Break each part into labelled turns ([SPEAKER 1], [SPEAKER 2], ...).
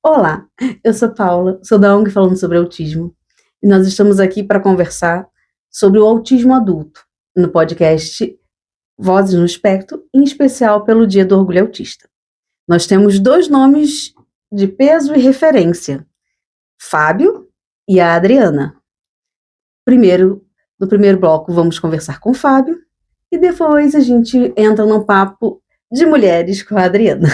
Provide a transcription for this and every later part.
[SPEAKER 1] Olá, eu sou Paula, sou da ONG falando sobre autismo e nós estamos aqui para conversar sobre o autismo adulto no podcast Vozes no Espectro, em especial pelo Dia do Orgulho Autista. Nós temos dois nomes de peso e referência, Fábio e a Adriana. No primeiro bloco vamos conversar com o Fábio e depois a gente entra num papo de mulheres com a Adriana.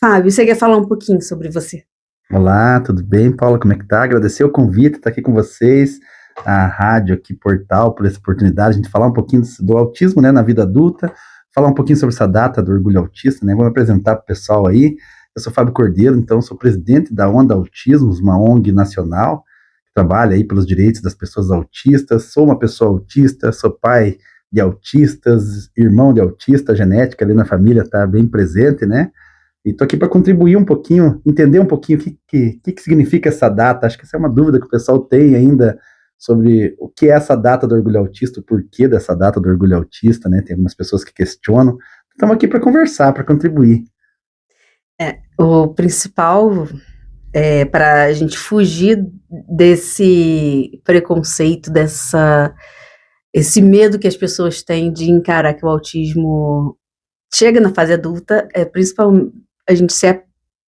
[SPEAKER 1] Fábio, você quer falar um pouquinho sobre você?
[SPEAKER 2] Olá, tudo bem, Paula? Como é que tá? Agradecer o convite, estar aqui com vocês, a rádio aqui, Portal, por essa oportunidade, a gente falar um pouquinho do autismo, né, na vida adulta, falar um pouquinho sobre essa data do Orgulho Autista, né, vou me apresentar para o pessoal aí. Eu sou Fábio Cordeiro, então sou presidente da Onda Autismos, uma ONG nacional, que trabalha aí pelos direitos das pessoas autistas, sou uma pessoa autista, sou pai de autistas, irmão de autista, a genética ali na família está bem presente, né? E estou aqui para contribuir um pouquinho, entender um pouquinho o que significa essa data. Acho que essa é uma dúvida que o pessoal tem ainda sobre o que é essa data do Orgulho Autista, o porquê dessa data do Orgulho Autista, né? Tem algumas pessoas que questionam. Estamos aqui para conversar, para contribuir.
[SPEAKER 1] O principal é para a gente fugir desse preconceito, esse medo que as pessoas têm de encarar que o autismo chega na fase adulta, principalmente a gente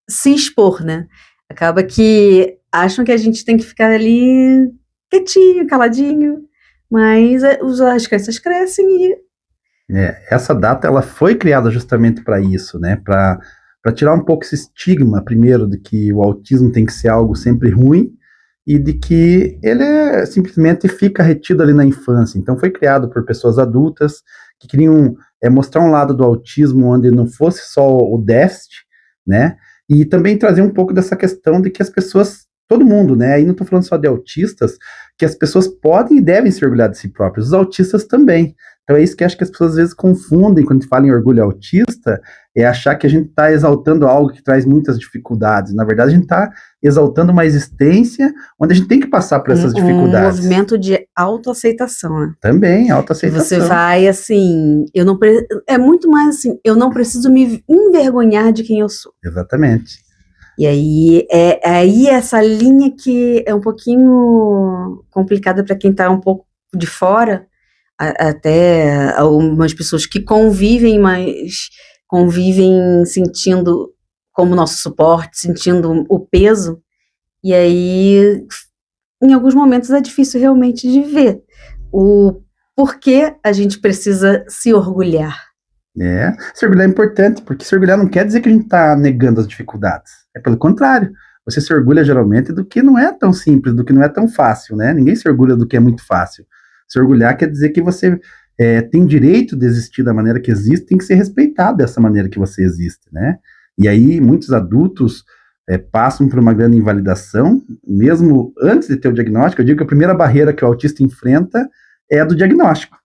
[SPEAKER 1] se expor, né? Acaba que acham que a gente tem que ficar ali quietinho, caladinho, mas as crianças crescem e...
[SPEAKER 2] Essa data ela foi criada justamente para isso, né? Para tirar um pouco esse estigma, primeiro, de que o autismo tem que ser algo sempre ruim e de que ele simplesmente fica retido ali na infância. Então foi criado por pessoas adultas que queriam mostrar um lado do autismo onde não fosse só o déficit, né? E também trazer um pouco dessa questão de que as pessoas, todo mundo, né? Aí não estou falando só de autistas, que as pessoas podem e devem se orgulhar de si próprios, os autistas também. Então é isso que acho que as pessoas às vezes confundem quando a gente fala em orgulho autista, é achar que a gente está exaltando algo que traz muitas dificuldades. Na verdade, a gente está exaltando uma existência onde a gente tem que passar por essas dificuldades.
[SPEAKER 1] Um movimento de autoaceitação, né?
[SPEAKER 2] Também, autoaceitação.
[SPEAKER 1] Você vai, assim, é muito mais assim, eu não preciso me envergonhar de quem eu sou.
[SPEAKER 2] Exatamente.
[SPEAKER 1] E aí essa linha que é um pouquinho complicada para quem está um pouco de fora, até algumas pessoas que convivem, mas convivem sentindo como nosso suporte, sentindo o peso, e aí em alguns momentos é difícil realmente de ver o porquê a gente precisa se orgulhar.
[SPEAKER 2] Se orgulhar é importante, porque se orgulhar não quer dizer que a gente está negando as dificuldades, é pelo contrário, você se orgulha geralmente do que não é tão simples, do que não é tão fácil, né? Ninguém se orgulha do que é muito fácil. Se orgulhar quer dizer que você tem direito de existir da maneira que existe, tem que ser respeitado dessa maneira que você existe, né? E aí muitos adultos passam por uma grande invalidação, mesmo antes de ter o diagnóstico. Eu digo que a primeira barreira que o autista enfrenta é a do diagnóstico.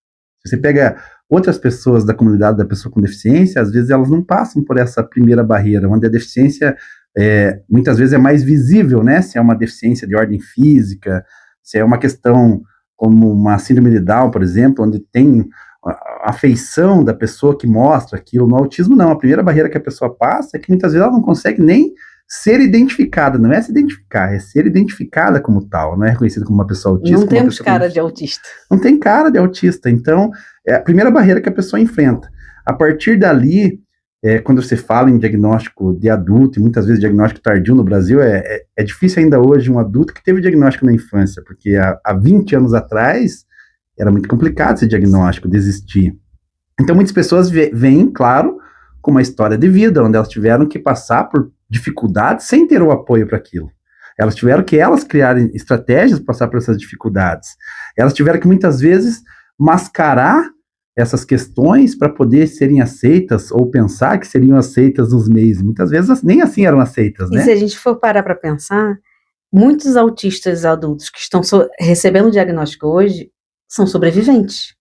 [SPEAKER 2] Se você pega outras pessoas da comunidade da pessoa com deficiência, às vezes elas não passam por essa primeira barreira, onde a deficiência muitas vezes é mais visível, né? Se é uma deficiência de ordem física, se é uma questão como uma síndrome de Down, por exemplo, onde tem a afeição da pessoa que mostra aquilo. No autismo, não. A primeira barreira que a pessoa passa é que muitas vezes ela não consegue nem ser identificada. Não é se identificar, é ser identificada como tal. Não é reconhecida como uma pessoa autista.
[SPEAKER 1] Não temos cara de autista.
[SPEAKER 2] Não tem cara de autista. Então, é a primeira barreira que a pessoa enfrenta. A partir dali, quando você fala em diagnóstico de adulto, e muitas vezes diagnóstico tardio no Brasil, é difícil ainda hoje um adulto que teve diagnóstico na infância, porque há 20 anos atrás era muito complicado esse diagnóstico de existir. Então muitas pessoas vêm, claro, com uma história de vida, onde elas tiveram que passar por dificuldades sem ter o apoio para aquilo. Elas tiveram que criarem estratégias para passar por essas dificuldades. Elas tiveram que muitas vezes mascarar essas questões para poder serem aceitas ou pensar que seriam aceitas nos meios. Muitas vezes nem assim eram aceitas, né?
[SPEAKER 1] E se a gente for parar para pensar, muitos autistas adultos que estão recebendo o diagnóstico hoje são sobreviventes.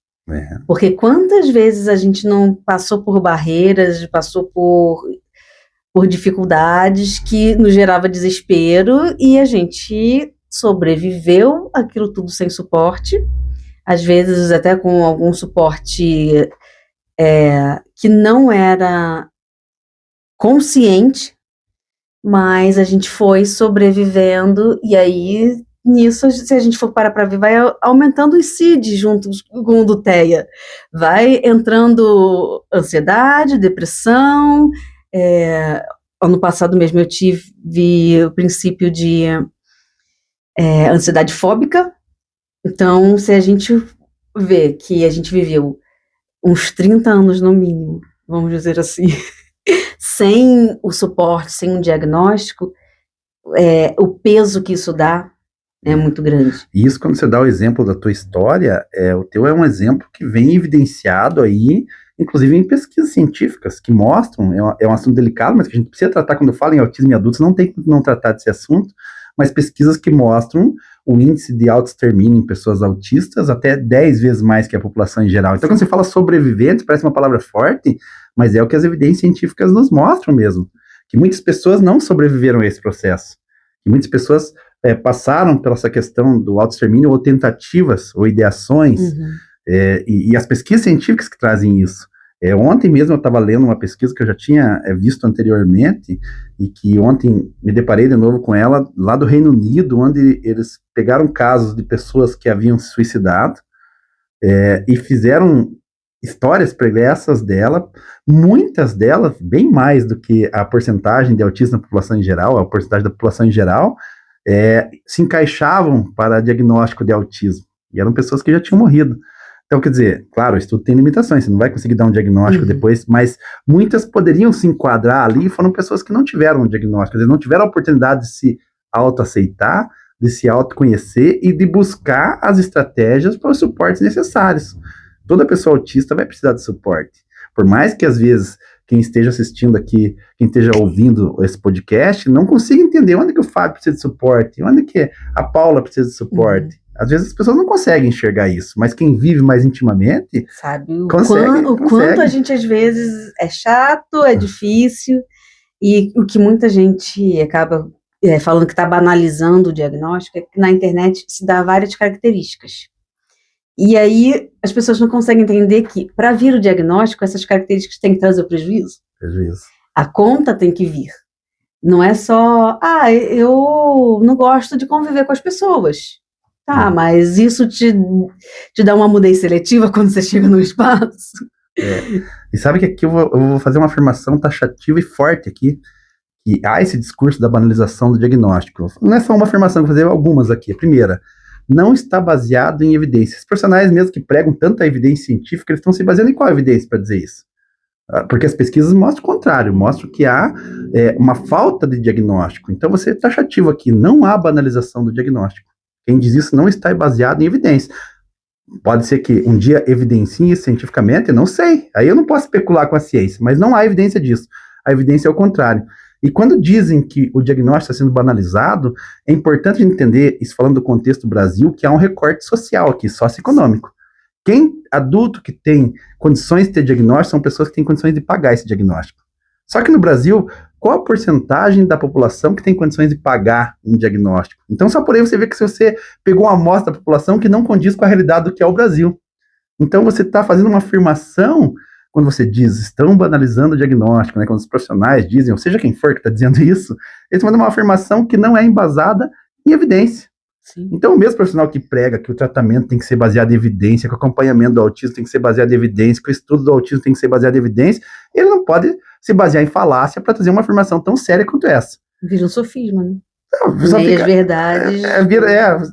[SPEAKER 1] Porque quantas vezes a gente não passou por barreiras, passou por dificuldades que nos gerava desespero e a gente sobreviveu aquilo tudo sem suporte, às vezes até com algum suporte que não era consciente, mas a gente foi sobrevivendo, e aí, nisso, se a gente for parar para ver, vai aumentando os CID junto com o do TEA. Vai entrando ansiedade, depressão. Ano passado mesmo eu tive o princípio de ansiedade fóbica. Então, se a gente vê que a gente viveu uns 30 anos no mínimo, vamos dizer assim, sem o suporte, sem um diagnóstico, o peso que isso dá é muito grande.
[SPEAKER 2] E isso, quando você dá o exemplo da tua história, o teu é um exemplo que vem evidenciado aí, inclusive em pesquisas científicas, que mostram, é um assunto delicado, mas que a gente precisa tratar quando fala em autismo em adultos, não tem como não tratar desse assunto, mas pesquisas que mostram o índice de autoextermínio em pessoas autistas até 10 vezes mais que a população em geral. Então, quando você fala sobreviventes, parece uma palavra forte, mas é o que as evidências científicas nos mostram mesmo, que muitas pessoas não sobreviveram a esse processo, que muitas pessoas passaram pela essa questão do autoextermínio ou tentativas ou ideações, e as pesquisas científicas que trazem isso. Ontem mesmo eu estava lendo uma pesquisa que eu já tinha visto anteriormente e que ontem me deparei de novo com ela, lá do Reino Unido, onde eles pegaram casos de pessoas que haviam se suicidado e fizeram histórias pregressas dela, muitas delas, bem mais do que a porcentagem de autismo na população em geral, a porcentagem da população em geral, se encaixavam para diagnóstico de autismo. E eram pessoas que já tinham morrido. Então, quer dizer, claro, o estudo tem limitações, você não vai conseguir dar um diagnóstico depois, mas muitas poderiam se enquadrar ali, foram pessoas que não tiveram um diagnóstico, eles não tiveram a oportunidade de se autoaceitar, de se autoconhecer e de buscar as estratégias para os suportes necessários. Toda pessoa autista vai precisar de suporte. Por mais que, às vezes, quem esteja assistindo aqui, quem esteja ouvindo esse podcast, não consiga entender onde que o Fábio precisa de suporte, onde que a Paula precisa de suporte. Às vezes as pessoas não conseguem enxergar isso, mas quem vive mais intimamente
[SPEAKER 1] sabe
[SPEAKER 2] consegue.
[SPEAKER 1] Quanto a gente às vezes é chato, é difícil, e o que muita gente acaba falando que está banalizando o diagnóstico é que na internet se dá várias características. E aí as pessoas não conseguem entender que para vir o diagnóstico essas características têm que trazer o prejuízo. A conta tem que vir. Não é só, eu não gosto de conviver com as pessoas. Tá, mas isso te dá uma mudez seletiva quando você chega no espaço?
[SPEAKER 2] E sabe que aqui eu vou fazer uma afirmação taxativa e forte aqui, que há esse discurso da banalização do diagnóstico. Não é só uma afirmação, vou fazer algumas aqui. A primeira, não está baseado em evidências. Os profissionais mesmo que pregam tanta evidência científica, eles estão se baseando em qual evidência para dizer isso? Porque as pesquisas mostram o contrário, mostram que há uma falta de diagnóstico. Então, você é taxativo aqui, não há banalização do diagnóstico. Quem diz isso não está baseado em evidência. Pode ser que um dia evidencie cientificamente, não sei. Aí eu não posso especular com a ciência, mas não há evidência disso. A evidência é o contrário. E quando dizem que o diagnóstico está sendo banalizado, é importante entender, isso falando do contexto do Brasil, que há um recorte social aqui, socioeconômico. Quem adulto que tem condições de ter diagnóstico são pessoas que têm condições de pagar esse diagnóstico. Só que no Brasil, qual a porcentagem da população que tem condições de pagar um diagnóstico? Então, só por aí você vê que se você pegou uma amostra da população que não condiz com a realidade do que é o Brasil. Então, você está fazendo uma afirmação, quando você diz, estão banalizando o diagnóstico, né, quando os profissionais dizem, ou seja quem for que está dizendo isso, eles mandam uma afirmação que não é embasada em evidência. Sim. Então, o mesmo profissional que prega que o tratamento tem que ser baseado em evidência, que o acompanhamento do autismo tem que ser baseado em evidência, que o estudo do autismo tem que ser baseado em evidência, ele não pode se basear em falácia para trazer uma afirmação tão séria quanto essa.
[SPEAKER 1] Vira um sofisma, né? Meias verdades.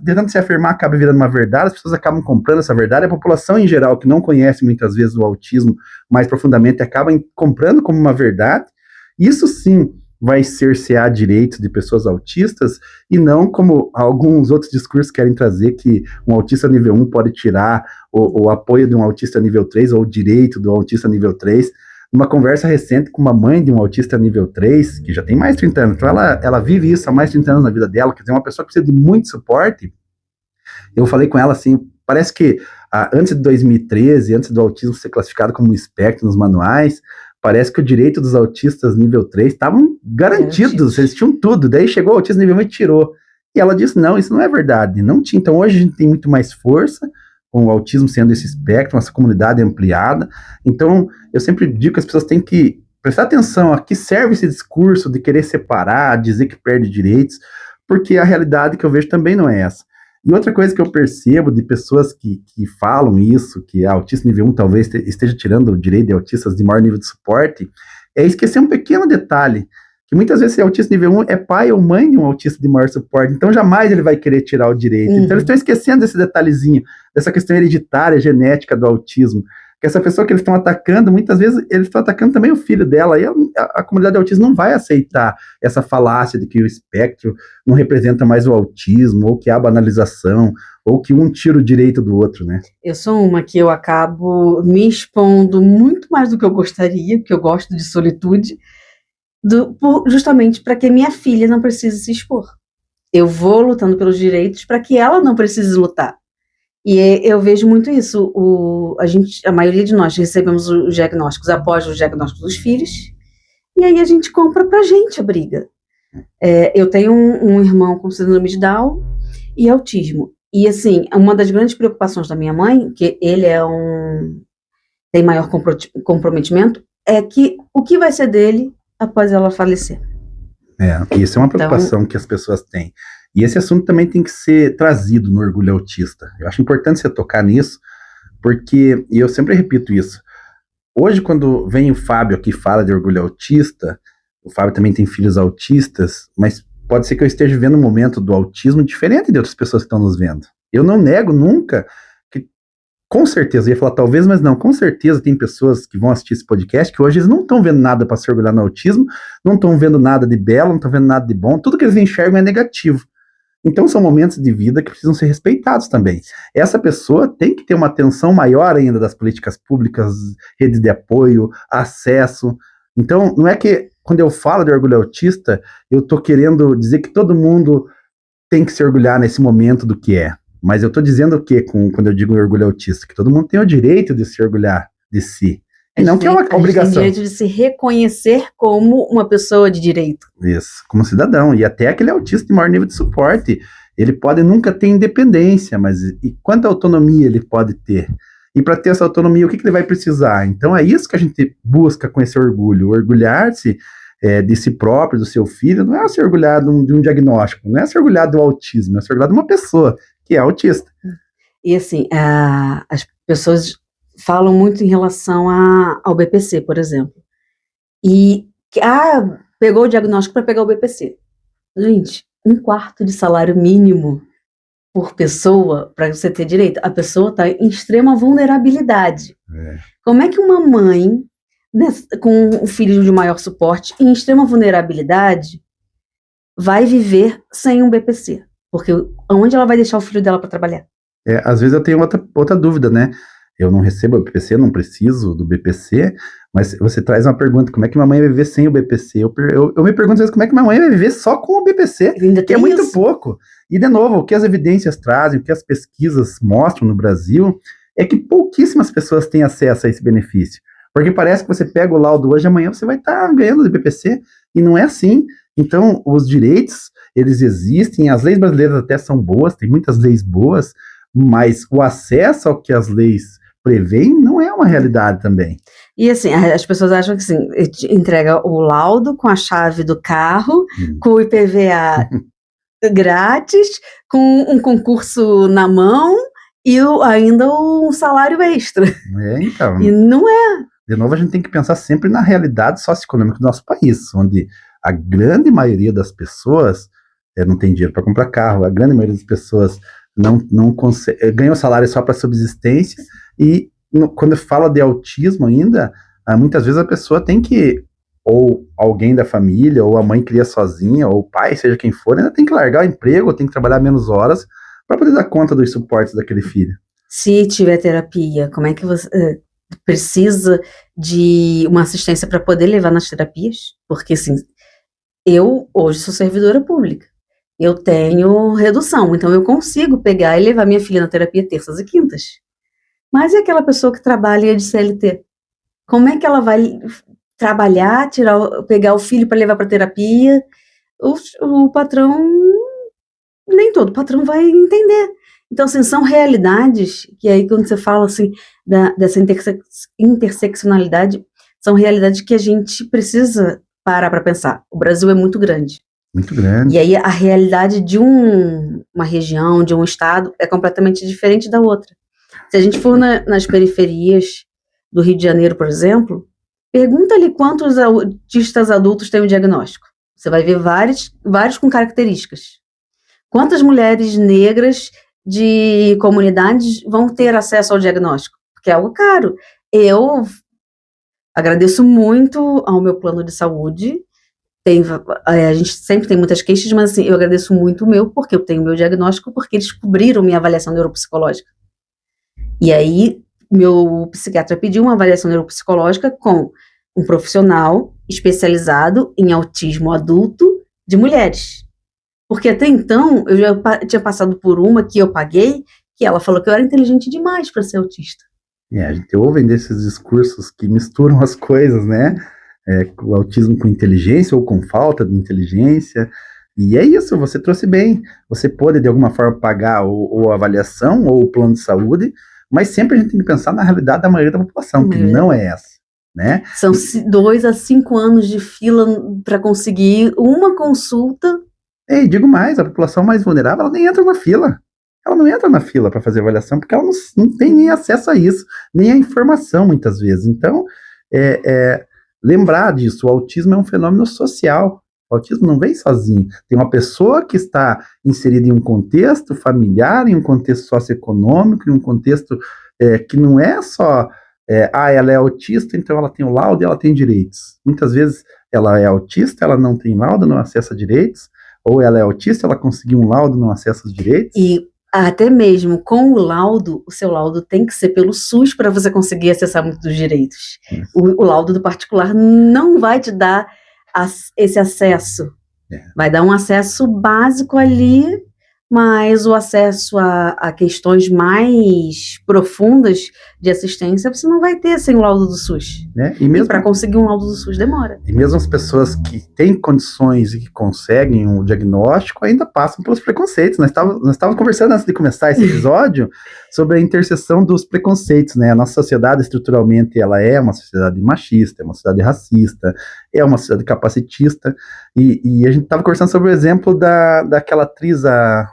[SPEAKER 2] Tentando se afirmar, acaba virando uma verdade, as pessoas acabam comprando essa verdade, a população em geral, que não conhece muitas vezes o autismo mais profundamente, acaba comprando como uma verdade. Isso sim vai cercear direitos de pessoas autistas, e não como alguns outros discursos querem trazer, que um autista nível 1 pode tirar o apoio de um autista nível 3, ou o direito do autista nível 3. Numa conversa recente com uma mãe de um autista nível 3, que já tem mais de 30 anos, então ela vive isso há mais de 30 anos na vida dela, quer dizer, uma pessoa que precisa de muito suporte. Eu falei com ela assim, parece que antes de 2013, antes do autismo ser classificado como espectro nos manuais, parece que o direito dos autistas nível 3 estavam garantidos, eles tinham tudo, daí chegou o autista nível 1 e tirou. E ela disse, não, isso não é verdade, não tinha. Então hoje a gente tem muito mais força, com o autismo sendo esse espectro, essa comunidade ampliada. Então, eu sempre digo que as pessoas têm que prestar atenção a que serve esse discurso de querer separar, dizer que perde direitos, porque a realidade que eu vejo também não é essa. E outra coisa que eu percebo de pessoas que falam isso, que a autista nível 1 talvez esteja tirando o direito de autistas de maior nível de suporte, é esquecer um pequeno detalhe, que muitas vezes esse autista nível 1 é pai ou mãe de um autista de maior suporte, então jamais ele vai querer tirar o direito. Então eles estão esquecendo desse detalhezinho, dessa questão hereditária, genética do autismo, que essa pessoa que eles estão atacando, muitas vezes eles estão atacando também o filho dela, e a comunidade de autismo não vai aceitar essa falácia de que o espectro não representa mais o autismo, ou que há banalização, ou que um tira o direito do outro, né?
[SPEAKER 1] Eu sou uma que eu acabo me expondo muito mais do que eu gostaria, porque eu gosto de solitude, justamente para que minha filha não precise se expor. Eu vou lutando pelos direitos para que ela não precise lutar. E eu vejo muito isso. A maioria de nós recebemos os diagnósticos após os diagnósticos dos filhos, e aí a gente compra pra gente a briga. Eu tenho um irmão com síndrome de Down e autismo. E assim, uma das grandes preocupações da minha mãe, que ele tem maior comprometimento, é que o que vai ser dele após ela falecer.
[SPEAKER 2] Isso é uma preocupação que as pessoas têm. E esse assunto também tem que ser trazido no Orgulho Autista. Eu acho importante você tocar nisso, porque, e eu sempre repito isso, hoje quando vem o Fábio aqui e fala de Orgulho Autista, o Fábio também tem filhos autistas, mas pode ser que eu esteja vivendo um momento do autismo diferente de outras pessoas que estão nos vendo. Eu não nego nunca que, com certeza, eu ia falar talvez, mas não, com certeza tem pessoas que vão assistir esse podcast que hoje eles não estão vendo nada para se orgulhar no autismo, não estão vendo nada de belo, não estão vendo nada de bom, tudo que eles enxergam é negativo. Então são momentos de vida que precisam ser respeitados também. Essa pessoa tem que ter uma atenção maior ainda das políticas públicas, rede de apoio, acesso. Então não é que quando eu falo de orgulho autista, eu estou querendo dizer que todo mundo tem que se orgulhar nesse momento do que é. Mas eu estou dizendo o quê quando eu digo orgulho autista? Que todo mundo tem o direito de se orgulhar de si. E não que é uma obrigação.
[SPEAKER 1] Tem o direito de se reconhecer como uma pessoa de direito.
[SPEAKER 2] Isso, como cidadão. E até aquele autista de maior nível de suporte, ele pode nunca ter independência, mas e quanta autonomia ele pode ter? E para ter essa autonomia, o que ele vai precisar? Então é isso que a gente busca com esse orgulho. Orgulhar-se de si próprio, do seu filho, não é se orgulhar de um diagnóstico, não é se orgulhar do autismo, é se orgulhar de uma pessoa que é autista.
[SPEAKER 1] E assim, as pessoas falam muito em relação ao BPC, por exemplo. E, pegou o diagnóstico para pegar o BPC. Gente, 1/4 de salário mínimo por pessoa para você ter direito. A pessoa está em extrema vulnerabilidade. Como é que uma mãe, com um filho de maior suporte, em extrema vulnerabilidade, vai viver sem um BPC? Porque onde ela vai deixar o filho dela para trabalhar?
[SPEAKER 2] Às vezes eu tenho outra dúvida, né? Eu não recebo o BPC, não preciso do BPC, mas você traz uma pergunta, como é que uma mãe vai viver sem o BPC? Eu me pergunto às vezes como é que uma mãe vai viver só com o BPC, que é muito pouco. E de novo, o que as evidências trazem, o que as pesquisas mostram no Brasil, é que pouquíssimas pessoas têm acesso a esse benefício. Porque parece que você pega o laudo hoje, amanhã você vai estar ganhando de BPC, e não é assim. Então, os direitos, eles existem, as leis brasileiras até são boas, tem muitas leis boas, mas o acesso ao que as leis prevêem não é uma realidade também.
[SPEAKER 1] E assim, as pessoas acham que assim, entrega o laudo com a chave do carro, com o IPVA grátis, com um concurso na mão e ainda um salário extra.
[SPEAKER 2] Então.
[SPEAKER 1] E não é.
[SPEAKER 2] De novo, a gente tem que pensar sempre na realidade socioeconômica do nosso país, onde a grande maioria das pessoas não tem dinheiro para comprar carro, a grande maioria das pessoas não consegue, ganha o salário só para subsistência, e quando fala de autismo ainda, muitas vezes a pessoa tem que, ou alguém da família, ou a mãe cria sozinha, ou o pai, seja quem for, ainda tem que largar o emprego, tem que trabalhar menos horas para poder dar conta dos suportes daquele filho.
[SPEAKER 1] Se tiver terapia, como é que você precisa de uma assistência para poder levar nas terapias? Porque assim, eu hoje sou servidora pública. Eu tenho redução, então eu consigo pegar e levar minha filha na terapia terças e quintas. Mas e aquela pessoa que trabalha de CLT? Como é que ela vai trabalhar, pegar o filho para levar para terapia? O patrão, nem todo patrão vai entender. Então, assim, são realidades que aí quando você fala assim dessa interseccionalidade, são realidades que a gente precisa parar para pensar. O Brasil é muito grande.
[SPEAKER 2] Muito grande.
[SPEAKER 1] E aí a realidade de uma região, de um estado, é completamente diferente da outra. Se a gente for nas periferias do Rio de Janeiro, por exemplo, pergunta ali quantos autistas adultos têm o diagnóstico. Você vai ver vários com características. Quantas mulheres negras de comunidades vão ter acesso ao diagnóstico? Porque é algo caro. Eu agradeço muito ao meu plano de saúde. A gente sempre tem muitas queixas, mas assim, eu agradeço muito o meu, porque eu tenho o meu diagnóstico, porque eles cobriram minha avaliação neuropsicológica. E aí, meu psiquiatra pediu uma avaliação neuropsicológica com um profissional especializado em autismo adulto de mulheres. Porque até então, eu já tinha passado por uma que eu paguei, que ela falou que eu era inteligente demais para ser autista.
[SPEAKER 2] A gente ouve desses discursos que misturam as coisas, né? O autismo com inteligência ou com falta de inteligência. E é isso, você trouxe bem. Você pode, de alguma forma, pagar ou a avaliação ou o plano de saúde, mas sempre a gente tem que pensar na realidade da maioria da população, que não é essa, né?
[SPEAKER 1] São 2 a 5 anos de fila para conseguir uma consulta.
[SPEAKER 2] E digo mais, a população mais vulnerável, ela nem entra na fila. Ela não entra na fila para fazer avaliação, porque ela não tem nem acesso a isso, nem a informação, muitas vezes. Então, lembrar disso, o autismo é um fenômeno social. O autismo não vem sozinho. Tem uma pessoa que está inserida em um contexto familiar, em um contexto socioeconômico, em um contexto que não é só ela é autista, então ela tem o laudo e ela tem direitos. Muitas vezes ela é autista, ela não tem laudo, não acessa direitos, ou ela é autista, ela conseguiu um laudo, não acessa os direitos.
[SPEAKER 1] E até mesmo com o laudo, o seu laudo tem que ser pelo SUS para você conseguir acessar muitos dos direitos. O laudo do particular não vai te dar esse acesso. Vai dar um acesso básico ali, mas o acesso a questões mais profundas de assistência você não vai ter sem o laudo do SUS. E para conseguir um laudo do SUS demora.
[SPEAKER 2] E mesmo as pessoas que têm condições e que conseguem um diagnóstico ainda passam pelos preconceitos. Nós estávamos conversando antes de começar esse episódio sobre a interseção dos preconceitos, né? A nossa sociedade, estruturalmente, ela é uma sociedade machista, é uma sociedade racista, é uma sociedade capacitista, e a gente estava conversando sobre o exemplo daquela atriz, a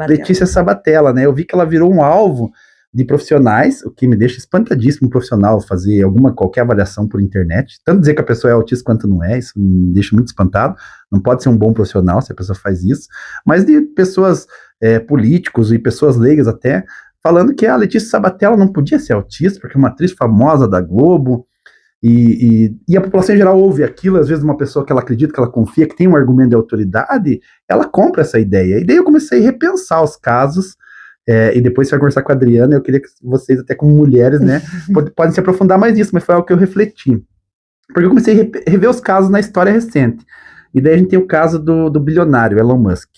[SPEAKER 2] Letícia Sabatella, né? Eu vi que ela virou um alvo de profissionais, o que me deixa espantadíssimo um profissional fazer qualquer avaliação por internet, tanto dizer que a pessoa é autista quanto não é, isso me deixa muito espantado, não pode ser um bom profissional se a pessoa faz isso, mas de pessoas políticos e pessoas leigas até, falando que a Letícia Sabatella não podia ser autista, porque é uma atriz famosa da Globo, e a população em geral ouve aquilo, às vezes uma pessoa que ela acredita, que ela confia, que tem um argumento de autoridade, ela compra essa ideia, e daí eu comecei a repensar os casos, e depois você vai conversar com a Adriana, eu queria que vocês, até como mulheres, né, podem se aprofundar mais nisso, mas foi algo que eu refleti, porque eu comecei a rever os casos na história recente, e daí a gente tem o caso do bilionário Elon Musk,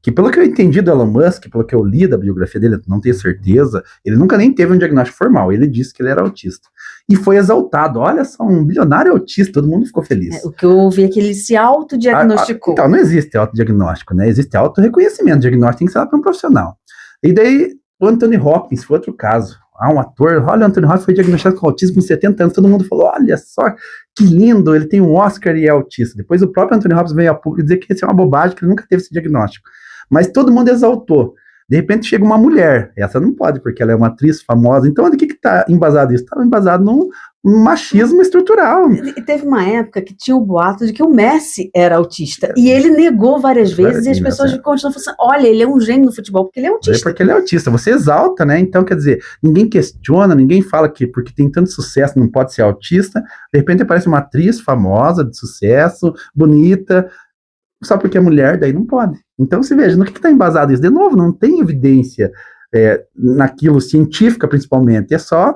[SPEAKER 2] que pelo que eu entendi do Elon Musk, pelo que eu li da biografia dele, não tenho certeza, ele nunca nem teve um diagnóstico formal, ele disse que ele era autista, e foi exaltado, olha só, um bilionário autista, todo mundo ficou feliz.
[SPEAKER 1] O que eu ouvi é que ele se autodiagnosticou.
[SPEAKER 2] Então, não existe autodiagnóstico, né, existe autorreconhecimento, diagnóstico tem que ser lá para um profissional. E daí, o Anthony Hopkins foi outro caso. Um ator, olha, o Anthony Hopkins foi diagnosticado com autismo com 70 anos, todo mundo falou, olha só, que lindo, ele tem um Oscar e é autista. Depois o próprio Anthony Hopkins veio a público dizer que isso é uma bobagem, que ele nunca teve esse diagnóstico. Mas todo mundo exaltou. De repente chega uma mulher, essa não pode, porque ela é uma atriz famosa. Então, onde que está embasado isso? Está embasado num machismo estrutural.
[SPEAKER 1] E teve uma época que tinha o boato de que o Messi era autista, e ele negou várias vezes, e as pessoas continuam falando assim, olha, ele é um gênio no futebol, porque ele é autista.
[SPEAKER 2] Porque ele é autista, você exalta, né? Então, quer dizer, ninguém questiona, ninguém fala que porque tem tanto sucesso não pode ser autista, de repente aparece uma atriz famosa, de sucesso, bonita, só porque é mulher, daí não pode. Então, se veja, no que está embasado isso? De novo, não tem evidência naquilo, científica principalmente, é só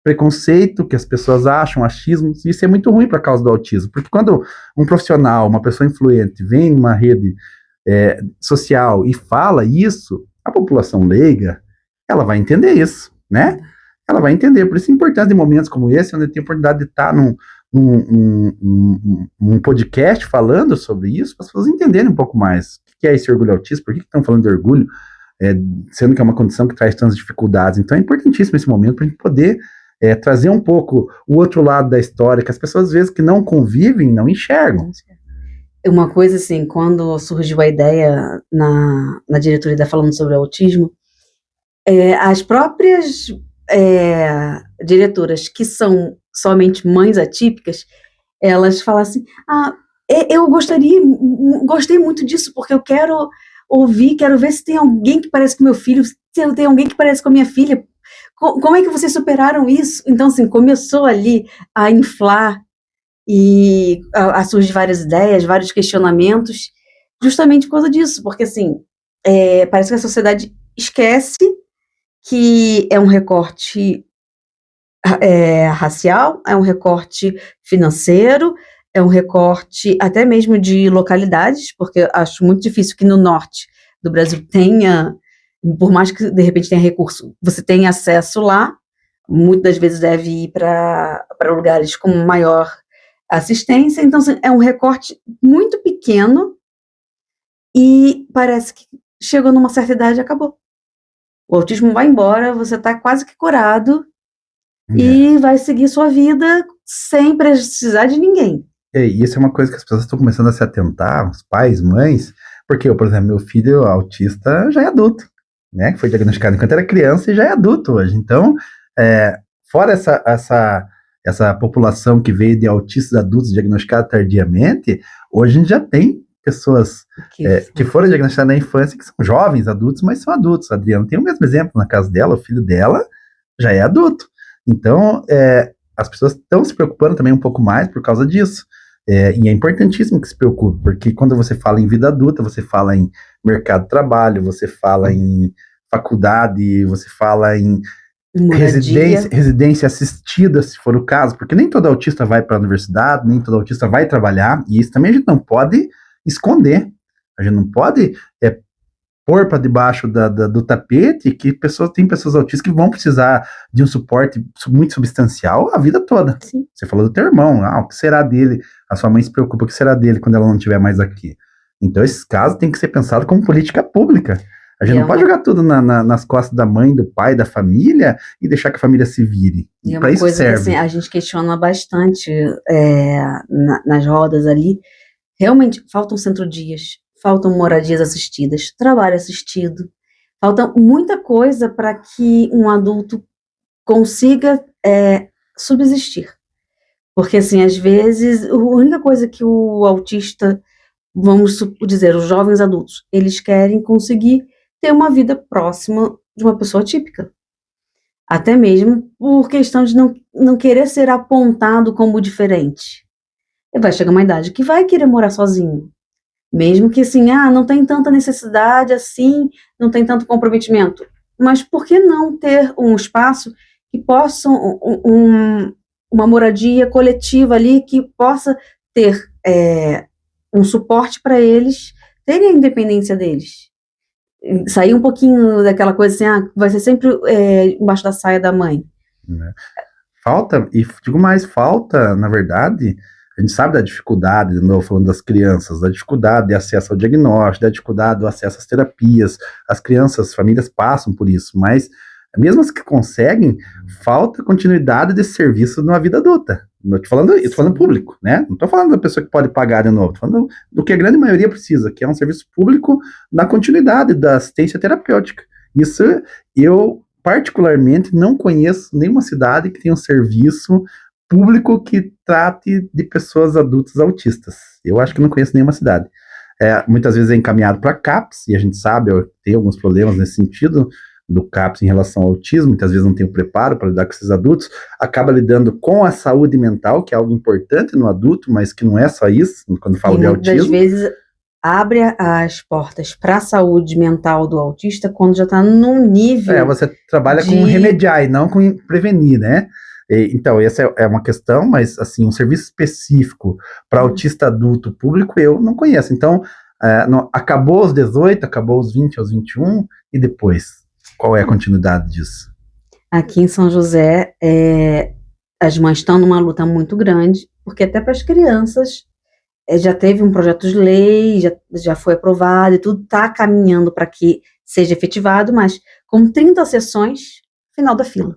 [SPEAKER 2] preconceito que as pessoas acham, achismo, isso é muito ruim para a causa do autismo, porque quando um profissional, uma pessoa influente, vem numa rede social e fala isso, a população leiga, ela vai entender isso, né? Ela vai entender, por isso é importante em momentos como esse, onde tem a oportunidade de estar num podcast falando sobre isso, para as pessoas entenderem um pouco mais o que é esse orgulho autista, por que estão falando de orgulho, sendo que é uma condição que traz tantas dificuldades. Então é importantíssimo esse momento para a gente poder trazer um pouco o outro lado da história, que as pessoas, às vezes, que não convivem, não enxergam.
[SPEAKER 1] Uma coisa assim, quando surgiu a ideia na diretoria falando sobre autismo, as próprias diretoras que são somente mães atípicas, elas falam assim, eu gostei muito disso, porque eu quero ouvir, quero ver se tem alguém que parece com meu filho, se tem alguém que parece com a minha filha, como é que vocês superaram isso? Então, assim, começou ali a inflar e a surgir várias ideias, vários questionamentos, justamente por causa disso, porque, assim, parece que a sociedade esquece que é um recorte racial, é um recorte financeiro, é um recorte até mesmo de localidades, porque eu acho muito difícil que no norte do Brasil tenha, por mais que de repente tenha recurso, você tenha acesso lá, muitas das vezes deve ir para lugares com maior assistência, então assim, é um recorte muito pequeno e parece que chegou numa certa idade e acabou. O autismo vai embora, você está quase que curado e vai seguir sua vida sem precisar de ninguém.
[SPEAKER 2] E isso é uma coisa que as pessoas estão começando a se atentar, os pais, mães, porque eu, por exemplo, meu filho autista já é adulto, né? Que foi diagnosticado enquanto era criança e já é adulto hoje. Então, fora essa população que veio de autistas adultos diagnosticados tardiamente, hoje a gente já tem pessoas que foram diagnosticadas na infância, que são jovens adultos, mas são adultos. A Adriana tem o mesmo exemplo na casa dela, o filho dela já é adulto. Então, as pessoas estão se preocupando também um pouco mais por causa disso. E é importantíssimo que se preocupe, porque quando você fala em vida adulta, você fala em mercado de trabalho, você fala em faculdade, você fala em residência assistida, se for o caso, porque nem todo autista vai para a universidade, nem todo autista vai trabalhar, e isso também a gente não pode esconder. A gente não pode pôr para debaixo do tapete que tem pessoas autistas que vão precisar de um suporte muito substancial a vida toda.
[SPEAKER 1] Sim.
[SPEAKER 2] Você falou do teu irmão, o que será dele? A sua mãe se preocupa, o que será dele quando ela não estiver mais aqui? Então, esses casos têm que ser pensados como política pública. A gente não pode jogar tudo nas costas da mãe, do pai, da família e deixar que a família se vire.
[SPEAKER 1] E para isso serve. Que, assim, a gente questiona bastante nas rodas ali. Realmente, faltam centro-dias, faltam moradias assistidas, trabalho assistido, falta muita coisa para que um adulto consiga subsistir. Porque, assim, às vezes, a única coisa que o autista, vamos dizer, os jovens adultos, eles querem conseguir ter uma vida próxima de uma pessoa típica. Até mesmo por questão de não querer ser apontado como diferente. Ele vai chegar uma idade que vai querer morar sozinho. Mesmo que assim, não tem tanta necessidade assim, não tem tanto comprometimento. Mas por que não ter um espaço que possa, uma moradia coletiva ali, que possa ter um suporte para eles terem a independência deles? Sair um pouquinho daquela coisa assim, vai ser sempre embaixo da saia da mãe.
[SPEAKER 2] Falta, e digo mais, falta, na verdade, a gente sabe da dificuldade, de novo, falando das crianças, da dificuldade de acesso ao diagnóstico, da dificuldade do acesso às terapias. As crianças, as famílias passam por isso, mas mesmo as que conseguem, falta continuidade desse serviço na vida adulta. Eu tô falando público, né? Não estou falando da pessoa que pode pagar de novo, estou falando do que a grande maioria precisa, que é um serviço público na continuidade da assistência terapêutica. Isso eu, particularmente, não conheço nenhuma cidade que tenha um serviço público que trate de pessoas adultas autistas. Eu acho que não conheço nenhuma cidade. Muitas vezes é encaminhado para CAPS, e a gente sabe, tem alguns problemas nesse sentido, do CAPS em relação ao autismo, muitas vezes não tem o preparo para lidar com esses adultos, acaba lidando com a saúde mental, que é algo importante no adulto, mas que não é só isso, quando falo de autismo.
[SPEAKER 1] Muitas vezes abre as portas para a saúde mental do autista quando já está num nível...
[SPEAKER 2] Você trabalha com remediar e não com prevenir, né? Então, essa é uma questão, mas assim, um serviço específico para autista adulto público eu não conheço. Então, acabou aos 18, acabou aos 20, aos 21, e depois? Qual é a continuidade disso?
[SPEAKER 1] Aqui em São José, as mães estão numa luta muito grande, porque até para as crianças já teve um projeto de lei, já foi aprovado e tudo está caminhando para que seja efetivado, mas com 30 sessões, final da fila.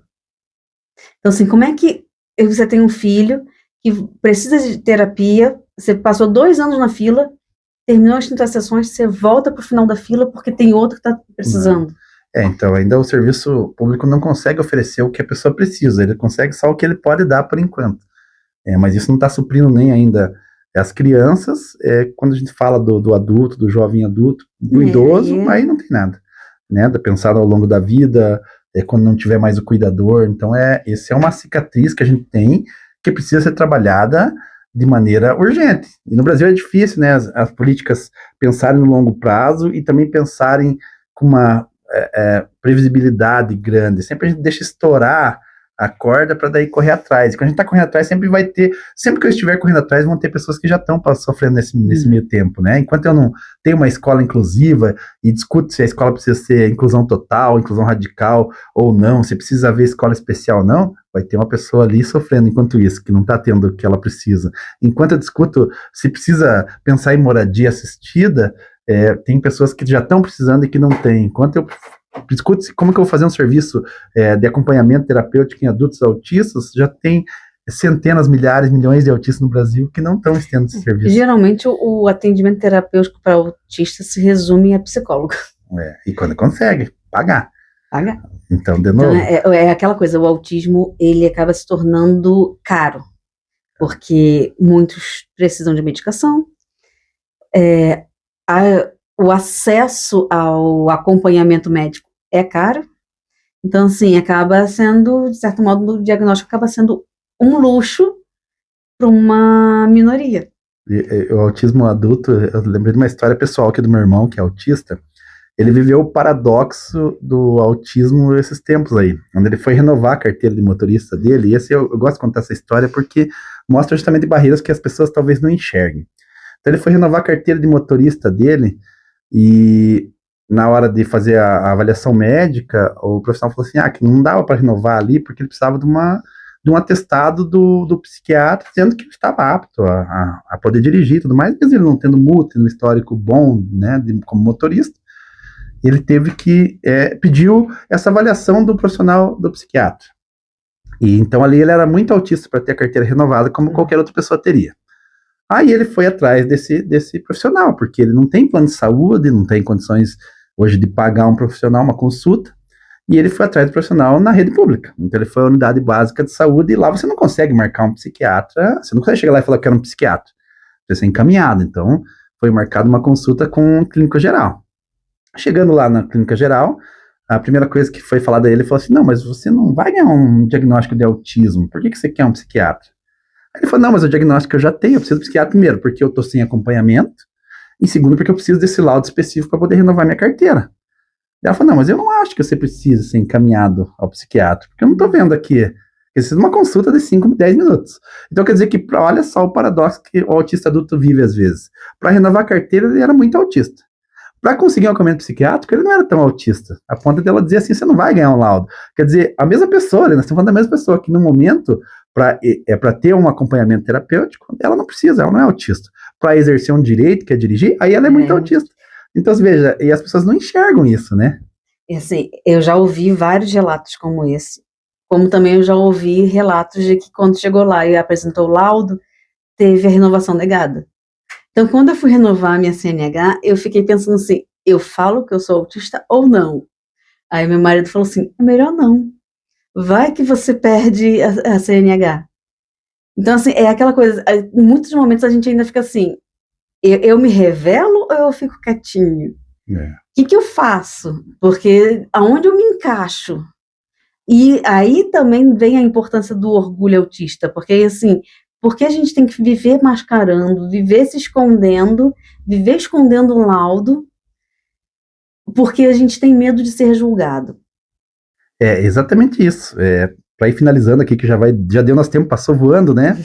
[SPEAKER 1] Então, assim, como é que você tem um filho que precisa de terapia, você passou 2 anos na fila, terminou as 30 sessões, você volta pro final da fila porque tem outro que está precisando.
[SPEAKER 2] Então, ainda o serviço público não consegue oferecer o que a pessoa precisa, ele consegue só o que ele pode dar por enquanto. Mas isso não está suprindo nem ainda as crianças, quando a gente fala do adulto, do jovem adulto, do idoso, aí não tem nada, né? Pensado ao longo da vida, quando não tiver mais o cuidador. Então, essa é uma cicatriz que a gente tem, que precisa ser trabalhada de maneira urgente. E no Brasil é difícil, né? As políticas pensarem no longo prazo e também pensarem com uma previsibilidade grande. Sempre a gente deixa estourar a corda para daí correr atrás. E quando a gente está correndo atrás, sempre que eu estiver correndo atrás, vão ter pessoas que já estão sofrendo nesse meio tempo, né? Enquanto eu não tenho uma escola inclusiva e discuto se a escola precisa ser inclusão total, inclusão radical ou não, se precisa haver escola especial ou não, vai ter uma pessoa ali sofrendo enquanto isso, que não está tendo o que ela precisa. Enquanto eu discuto se precisa pensar em moradia assistida, tem pessoas que já estão precisando e que não têm. Enquanto eu discute como que eu vou fazer um serviço de acompanhamento terapêutico em adultos autistas, já tem centenas, milhares, milhões de autistas no Brasil que não estão tendo esse serviço.
[SPEAKER 1] Geralmente o atendimento terapêutico para autista se resume a psicólogo.
[SPEAKER 2] E quando consegue, pagar.
[SPEAKER 1] Pagar.
[SPEAKER 2] Então, de novo.
[SPEAKER 1] Então, é aquela coisa, o autismo, ele acaba se tornando caro, porque muitos precisam de medicação, o acesso ao acompanhamento médico é caro, então, assim, acaba sendo, de certo modo, o diagnóstico acaba sendo um luxo para uma minoria.
[SPEAKER 2] O autismo adulto, eu lembrei de uma história pessoal aqui do meu irmão, que é autista. Ele viveu o paradoxo do autismo esses tempos aí, onde ele foi renovar a carteira de motorista dele, e eu gosto de contar essa história porque mostra justamente barreiras que as pessoas talvez não enxerguem. Então ele foi renovar a carteira de motorista dele, e na hora de fazer a avaliação médica, o profissional falou assim, que não dava para renovar ali, porque ele precisava de um atestado do psiquiatra, dizendo que ele estava apto a poder dirigir e tudo mais, mesmo ele não tendo multa, no histórico bom, né, como motorista. Ele teve que pediu essa avaliação do profissional do psiquiatra. E então ali ele era muito autista para ter a carteira renovada, como qualquer outra pessoa teria. Aí ele foi atrás desse profissional, porque ele não tem plano de saúde, não tem condições hoje de pagar um profissional, uma consulta, e ele foi atrás do profissional na rede pública. Então ele foi à unidade básica de saúde, e lá você não consegue marcar um psiquiatra, você não consegue chegar lá e falar que era um psiquiatra, você ser encaminhado. Então foi marcada uma consulta com um clínico geral. Chegando lá na clínica geral, a primeira coisa que foi falada a ele, falou assim, não, mas você não vai ganhar um diagnóstico de autismo, por que você quer um psiquiatra? Aí ele falou, não, mas o diagnóstico que eu já tenho, eu preciso do psiquiatra primeiro, porque eu tô sem acompanhamento, e segundo, porque eu preciso desse laudo específico para poder renovar minha carteira. Ela falou, não, mas eu não acho que você precisa ser encaminhado ao psiquiatra, porque eu não tô vendo aqui, precisa de uma consulta de 5, 10 minutos. Então quer dizer que, olha só o paradoxo que o autista adulto vive às vezes. Para renovar a carteira, ele era muito autista. Para conseguir um acompanhamento psiquiátrico, ele não era tão autista, a ponto dela dizer assim, você não vai ganhar um laudo. Quer dizer, a mesma pessoa, nós estamos falando da mesma pessoa, que no momento, para ter um acompanhamento terapêutico, ela não precisa, ela não é autista. Para exercer um direito, que é dirigir, aí ela é muito autista. Então, você veja, e as pessoas não enxergam isso, né?
[SPEAKER 1] Assim, eu já ouvi vários relatos como esse, como também eu já ouvi relatos de que quando chegou lá e apresentou o laudo, teve a renovação negada. Então, quando eu fui renovar a minha CNH, eu fiquei pensando assim, eu falo que eu sou autista ou não? Aí meu marido falou assim, é melhor não. Vai que você perde a CNH. Então, assim, é aquela coisa, em muitos momentos a gente ainda fica assim, eu me revelo ou eu fico quietinho? O que eu faço? Porque aonde eu me encaixo? E aí também vem a importância do orgulho autista, porque assim, porque a gente tem que viver mascarando, viver se escondendo, viver escondendo um laudo, porque a gente tem medo de ser julgado.
[SPEAKER 2] É exatamente isso. Para ir finalizando aqui, que já deu nosso tempo, passou voando, né?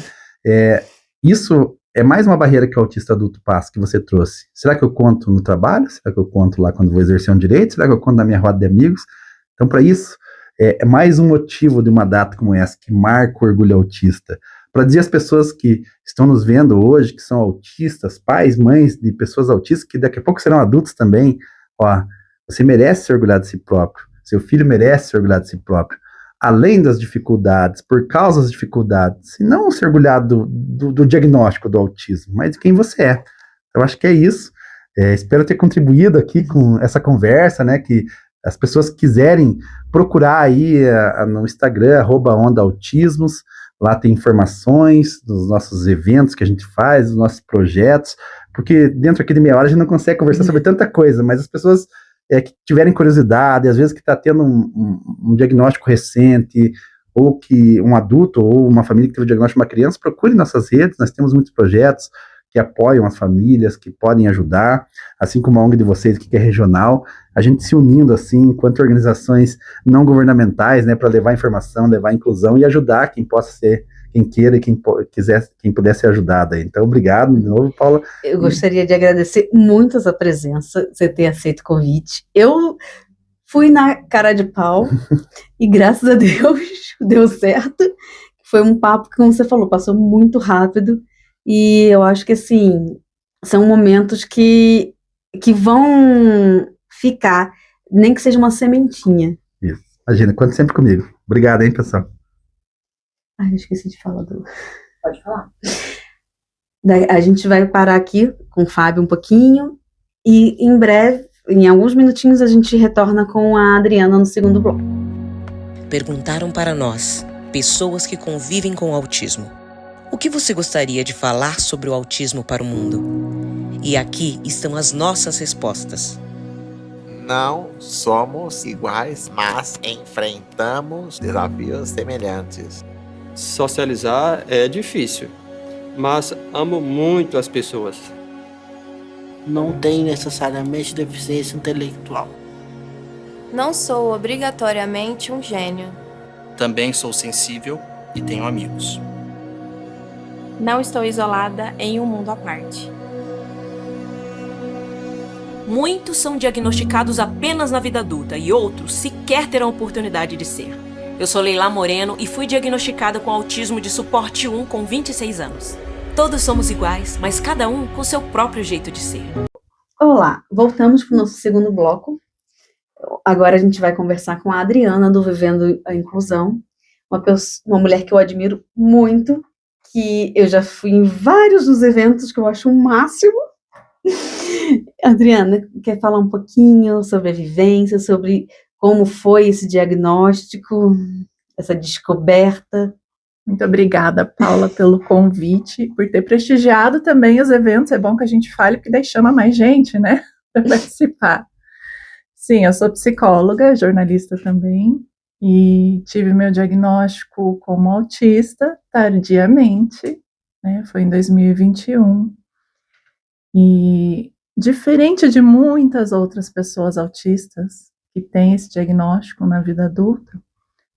[SPEAKER 2] Isso é mais uma barreira que o autista adulto passa, que você trouxe. Será que eu conto no trabalho? Será que eu conto lá quando vou exercer um direito? Será que eu conto na minha roda de amigos? Então, para isso, é mais um motivo de uma data como essa, que marca o orgulho autista. Para dizer às pessoas que estão nos vendo hoje, que são autistas, pais, mães de pessoas autistas, que daqui a pouco serão adultos também, ó, você merece se orgulhar de si próprio. Seu filho merece se orgulhar de si próprio. além das dificuldades, por causa das dificuldades, e não se orgulhar do diagnóstico do autismo, mas de quem você é. Eu acho que é isso. Espero ter contribuído aqui com essa conversa, né, que as pessoas quiserem procurar aí no Instagram, @OndaAutismos, lá tem informações dos nossos eventos que a gente faz, dos nossos projetos, porque dentro aqui de meia hora a gente não consegue conversar sobre tanta coisa, mas as pessoas que tiverem curiosidade, às vezes que está tendo um diagnóstico recente, ou que um adulto ou uma família que teve o diagnóstico de uma criança, procure nossas redes, nós temos muitos projetos que apoiam as famílias, que podem ajudar, assim como a ONG de vocês, que é regional, a gente se unindo assim, enquanto organizações não governamentais, né, para levar informação, levar inclusão e ajudar quem possa ser, quem queira e quem puder ser ajudado aí. Então, obrigado de novo, Paula.
[SPEAKER 1] Eu gostaria de agradecer muito a sua presença, você ter aceito o convite. Eu fui na cara de pau e graças a Deus deu certo. Foi um papo que, como você falou, passou muito rápido e eu acho que, assim, são momentos que vão ficar, nem que seja uma sementinha.
[SPEAKER 2] Isso. Imagina, conta sempre comigo. Obrigado, hein, pessoal.
[SPEAKER 1] Ai, eu esqueci de falar do...
[SPEAKER 3] Pode falar.
[SPEAKER 1] A gente vai parar aqui com o Fábio um pouquinho e em breve, em alguns minutinhos, a gente retorna com a Adriana no segundo bloco.
[SPEAKER 4] Perguntaram para nós, pessoas que convivem com o autismo, o que você gostaria de falar sobre o autismo para o mundo? E aqui estão as nossas respostas.
[SPEAKER 5] Não somos iguais, mas enfrentamos desafios semelhantes.
[SPEAKER 6] Socializar é difícil, mas amo muito as pessoas.
[SPEAKER 3] Não tenho necessariamente deficiência intelectual.
[SPEAKER 7] Não sou obrigatoriamente um gênio.
[SPEAKER 8] Também sou sensível e tenho amigos.
[SPEAKER 7] Não estou isolada em um mundo à parte.
[SPEAKER 9] Muitos são diagnosticados apenas na vida adulta e outros sequer terão oportunidade de ser. Eu sou Leila Moreno e fui diagnosticada com autismo de suporte 1 com 26 anos. Todos somos iguais, mas cada um com seu próprio jeito de ser.
[SPEAKER 1] Olá, voltamos para o nosso segundo bloco. Agora a gente vai conversar com a Adriana do Vivendo a Inclusão, uma mulher que eu admiro muito, que eu já fui em vários dos eventos que eu acho o máximo. Adriana, quer falar um pouquinho sobre a vivência, sobre como foi esse diagnóstico, essa descoberta?
[SPEAKER 10] Muito obrigada, Paula, pelo convite, por ter prestigiado também os eventos. É bom que a gente fale, porque daí chama mais gente, né, para participar. Sim, eu sou psicóloga, jornalista também, e tive meu diagnóstico como autista tardiamente, né, foi em 2021. E diferente de muitas outras pessoas autistas que têm esse diagnóstico na vida adulta,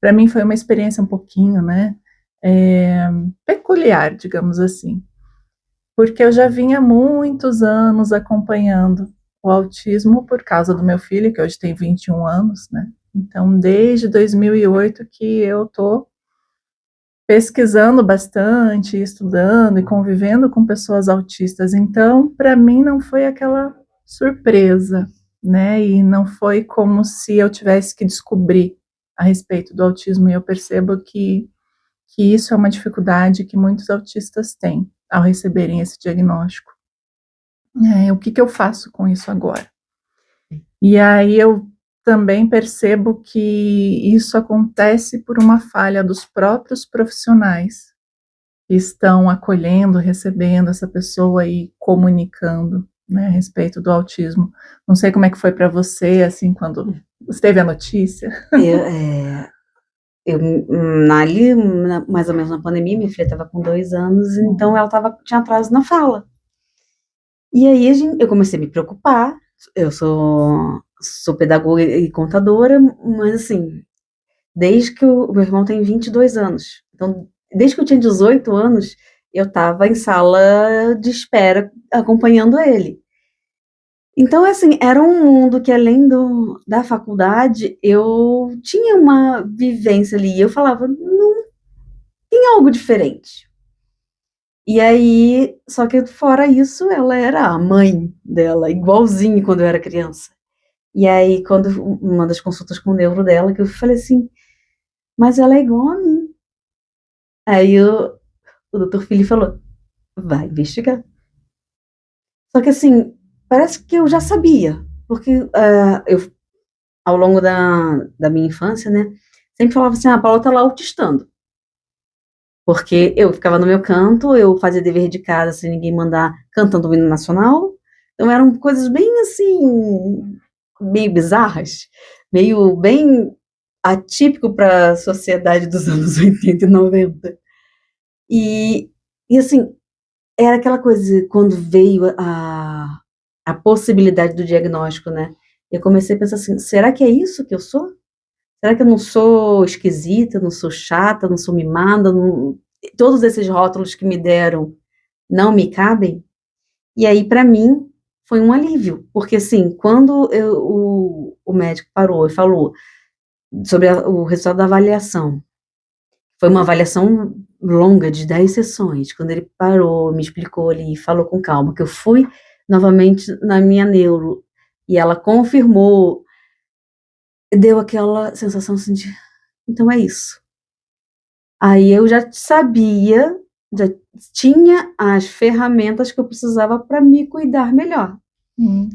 [SPEAKER 10] para mim foi uma experiência um pouquinho, né, peculiar, digamos assim, porque eu já vinha há muitos anos acompanhando o autismo por causa do meu filho, que hoje tem 21 anos, né, então desde 2008 que eu tô pesquisando bastante, estudando e convivendo com pessoas autistas, então para mim não foi aquela surpresa, né, e não foi como se eu tivesse que descobrir a respeito do autismo, e eu percebo que isso é uma dificuldade que muitos autistas têm ao receberem esse diagnóstico. O que eu faço com isso agora? E aí eu também percebo que isso acontece por uma falha dos próprios profissionais que estão acolhendo, recebendo essa pessoa e comunicando, né, a respeito do autismo. Não sei como é que foi para você, assim, quando você teve a notícia.
[SPEAKER 1] Mais ou menos na pandemia, minha filha estava com 2 anos, então ela tinha atraso na fala. E aí eu comecei a me preocupar. Eu sou pedagoga e contadora, mas assim, desde que o meu irmão tem 22 anos. Então, desde que eu tinha 18 anos, eu estava em sala de espera acompanhando ele. Então, assim, era um mundo que, além da faculdade, eu tinha uma vivência ali. Eu falava, não, tem algo diferente. E aí, só que fora isso, ela era a mãe dela, igualzinho quando eu era criança. E aí, quando uma das consultas com o neuro dela, que eu falei assim, mas ela é igual a mim. Aí o doutor Felipe falou, vai investigar. Só que assim, parece que eu já sabia, porque eu, ao longo da minha infância, né, sempre falava assim, a Paula tá lá autistando. Porque eu ficava no meu canto, eu fazia dever de casa sem ninguém mandar, cantando o hino nacional. Então eram coisas bem assim, meio bizarras, meio bem atípico para a sociedade dos anos 80 e 90. E assim, era aquela coisa, quando veio a possibilidade do diagnóstico, né? Eu comecei a pensar assim, será que é isso que eu sou? Será que eu não sou esquisita, não sou chata, não sou mimada? Todos esses rótulos que me deram não me cabem? E aí, para mim, foi um alívio, porque assim, quando o médico parou e falou sobre o resultado da avaliação, foi uma avaliação longa, de 10 sessões, quando ele parou, me explicou ali, falou com calma, que eu fui novamente na minha neuro, e ela confirmou, deu aquela sensação assim de, então é isso. Aí eu já sabia, já tinha as ferramentas que eu precisava para me cuidar melhor.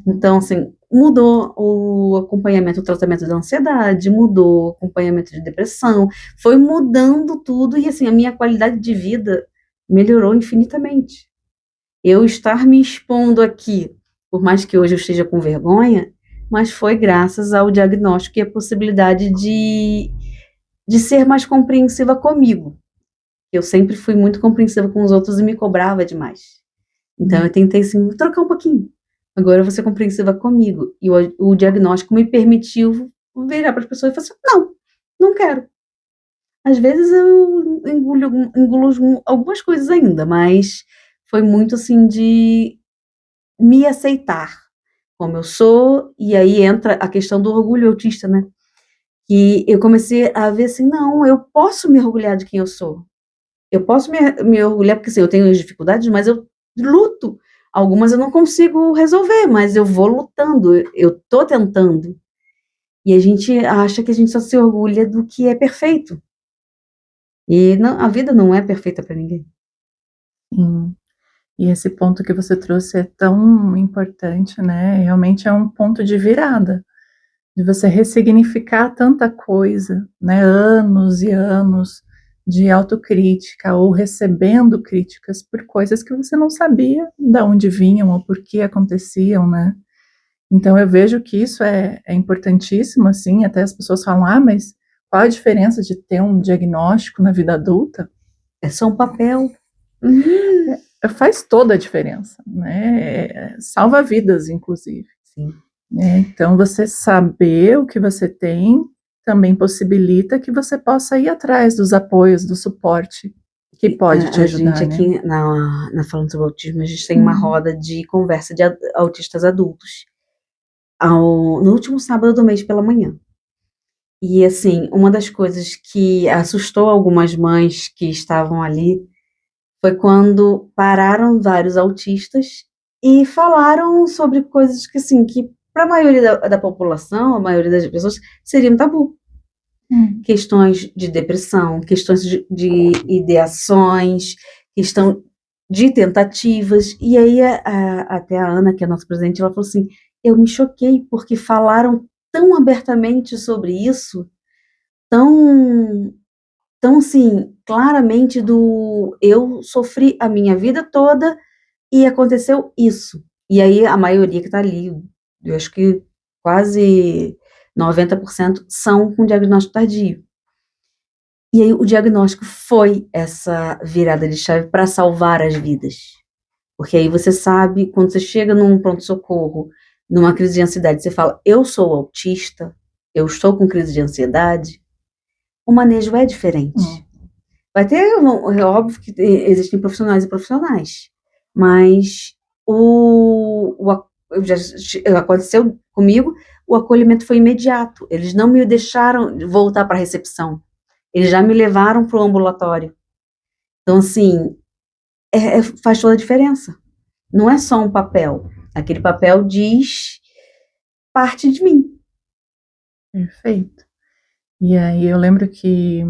[SPEAKER 1] Então, assim, mudou o acompanhamento, o tratamento da ansiedade, mudou o acompanhamento de depressão, foi mudando tudo e, assim, a minha qualidade de vida melhorou infinitamente. Eu estar me expondo aqui, por mais que hoje eu esteja com vergonha, mas foi graças ao diagnóstico e a possibilidade de ser mais compreensiva comigo. Eu sempre fui muito compreensiva com os outros e me cobrava demais. Então eu tentei, assim, trocar um pouquinho. Agora eu vou ser compreensiva comigo. E o diagnóstico me permitiu virar para as pessoas e falar assim, não quero. Às vezes eu engulo algumas coisas ainda, mas foi muito assim de me aceitar como eu sou, e aí entra a questão do orgulho autista, né? Que eu comecei a ver assim, não, eu posso me orgulhar de quem eu sou. Eu posso me orgulhar, porque assim, eu tenho as dificuldades, mas eu luto. Algumas eu não consigo resolver, mas eu vou lutando, eu tô tentando. E a gente acha que a gente só se orgulha do que é perfeito. E não, a vida não é perfeita para ninguém.
[SPEAKER 10] Sim. E esse ponto que você trouxe é tão importante, né? Realmente é um ponto de virada, de você ressignificar tanta coisa, né? Anos e anos de autocrítica ou recebendo críticas por coisas que você não sabia de onde vinham ou por que aconteciam, né? Então eu vejo que isso é importantíssimo, assim, até as pessoas falam, mas qual a diferença de ter um diagnóstico na vida adulta?
[SPEAKER 1] É só um papel.
[SPEAKER 10] Faz toda a diferença, né? Salva vidas, inclusive.
[SPEAKER 1] Sim.
[SPEAKER 10] Então, você saber o que você tem também possibilita que você possa ir atrás dos apoios, do suporte que pode te ajudar,
[SPEAKER 1] A gente aqui,
[SPEAKER 10] né?
[SPEAKER 1] na Falando sobre Autismo, a gente tem uma roda de conversa de autistas adultos, no último sábado do mês pela manhã. E, assim, uma das coisas que assustou algumas mães que estavam ali foi quando pararam vários autistas e falaram sobre coisas que, assim, que para a maioria da população, a maioria das pessoas, seriam tabu. Questões de depressão, questões de ideações, questão de tentativas. E aí, até a Ana, que é a nossa presidente, ela falou assim, eu me choquei porque falaram tão abertamente sobre isso, tão assim, claramente eu sofri a minha vida toda e aconteceu isso. E aí a maioria que está ali, eu acho que quase 90% são com diagnóstico tardio. E aí o diagnóstico foi essa virada de chave para salvar as vidas. Porque aí você sabe, quando você chega num pronto-socorro, numa crise de ansiedade, você fala, eu sou autista, eu estou com crise de ansiedade, o manejo é diferente. Vai ter, é óbvio que existem profissionais e profissionais, mas aconteceu comigo, o acolhimento foi imediato, eles não me deixaram voltar para a recepção, eles já me levaram para o ambulatório. Então, assim, faz toda a diferença. Não é só um papel, aquele papel diz parte de mim.
[SPEAKER 10] Perfeito. E aí eu lembro que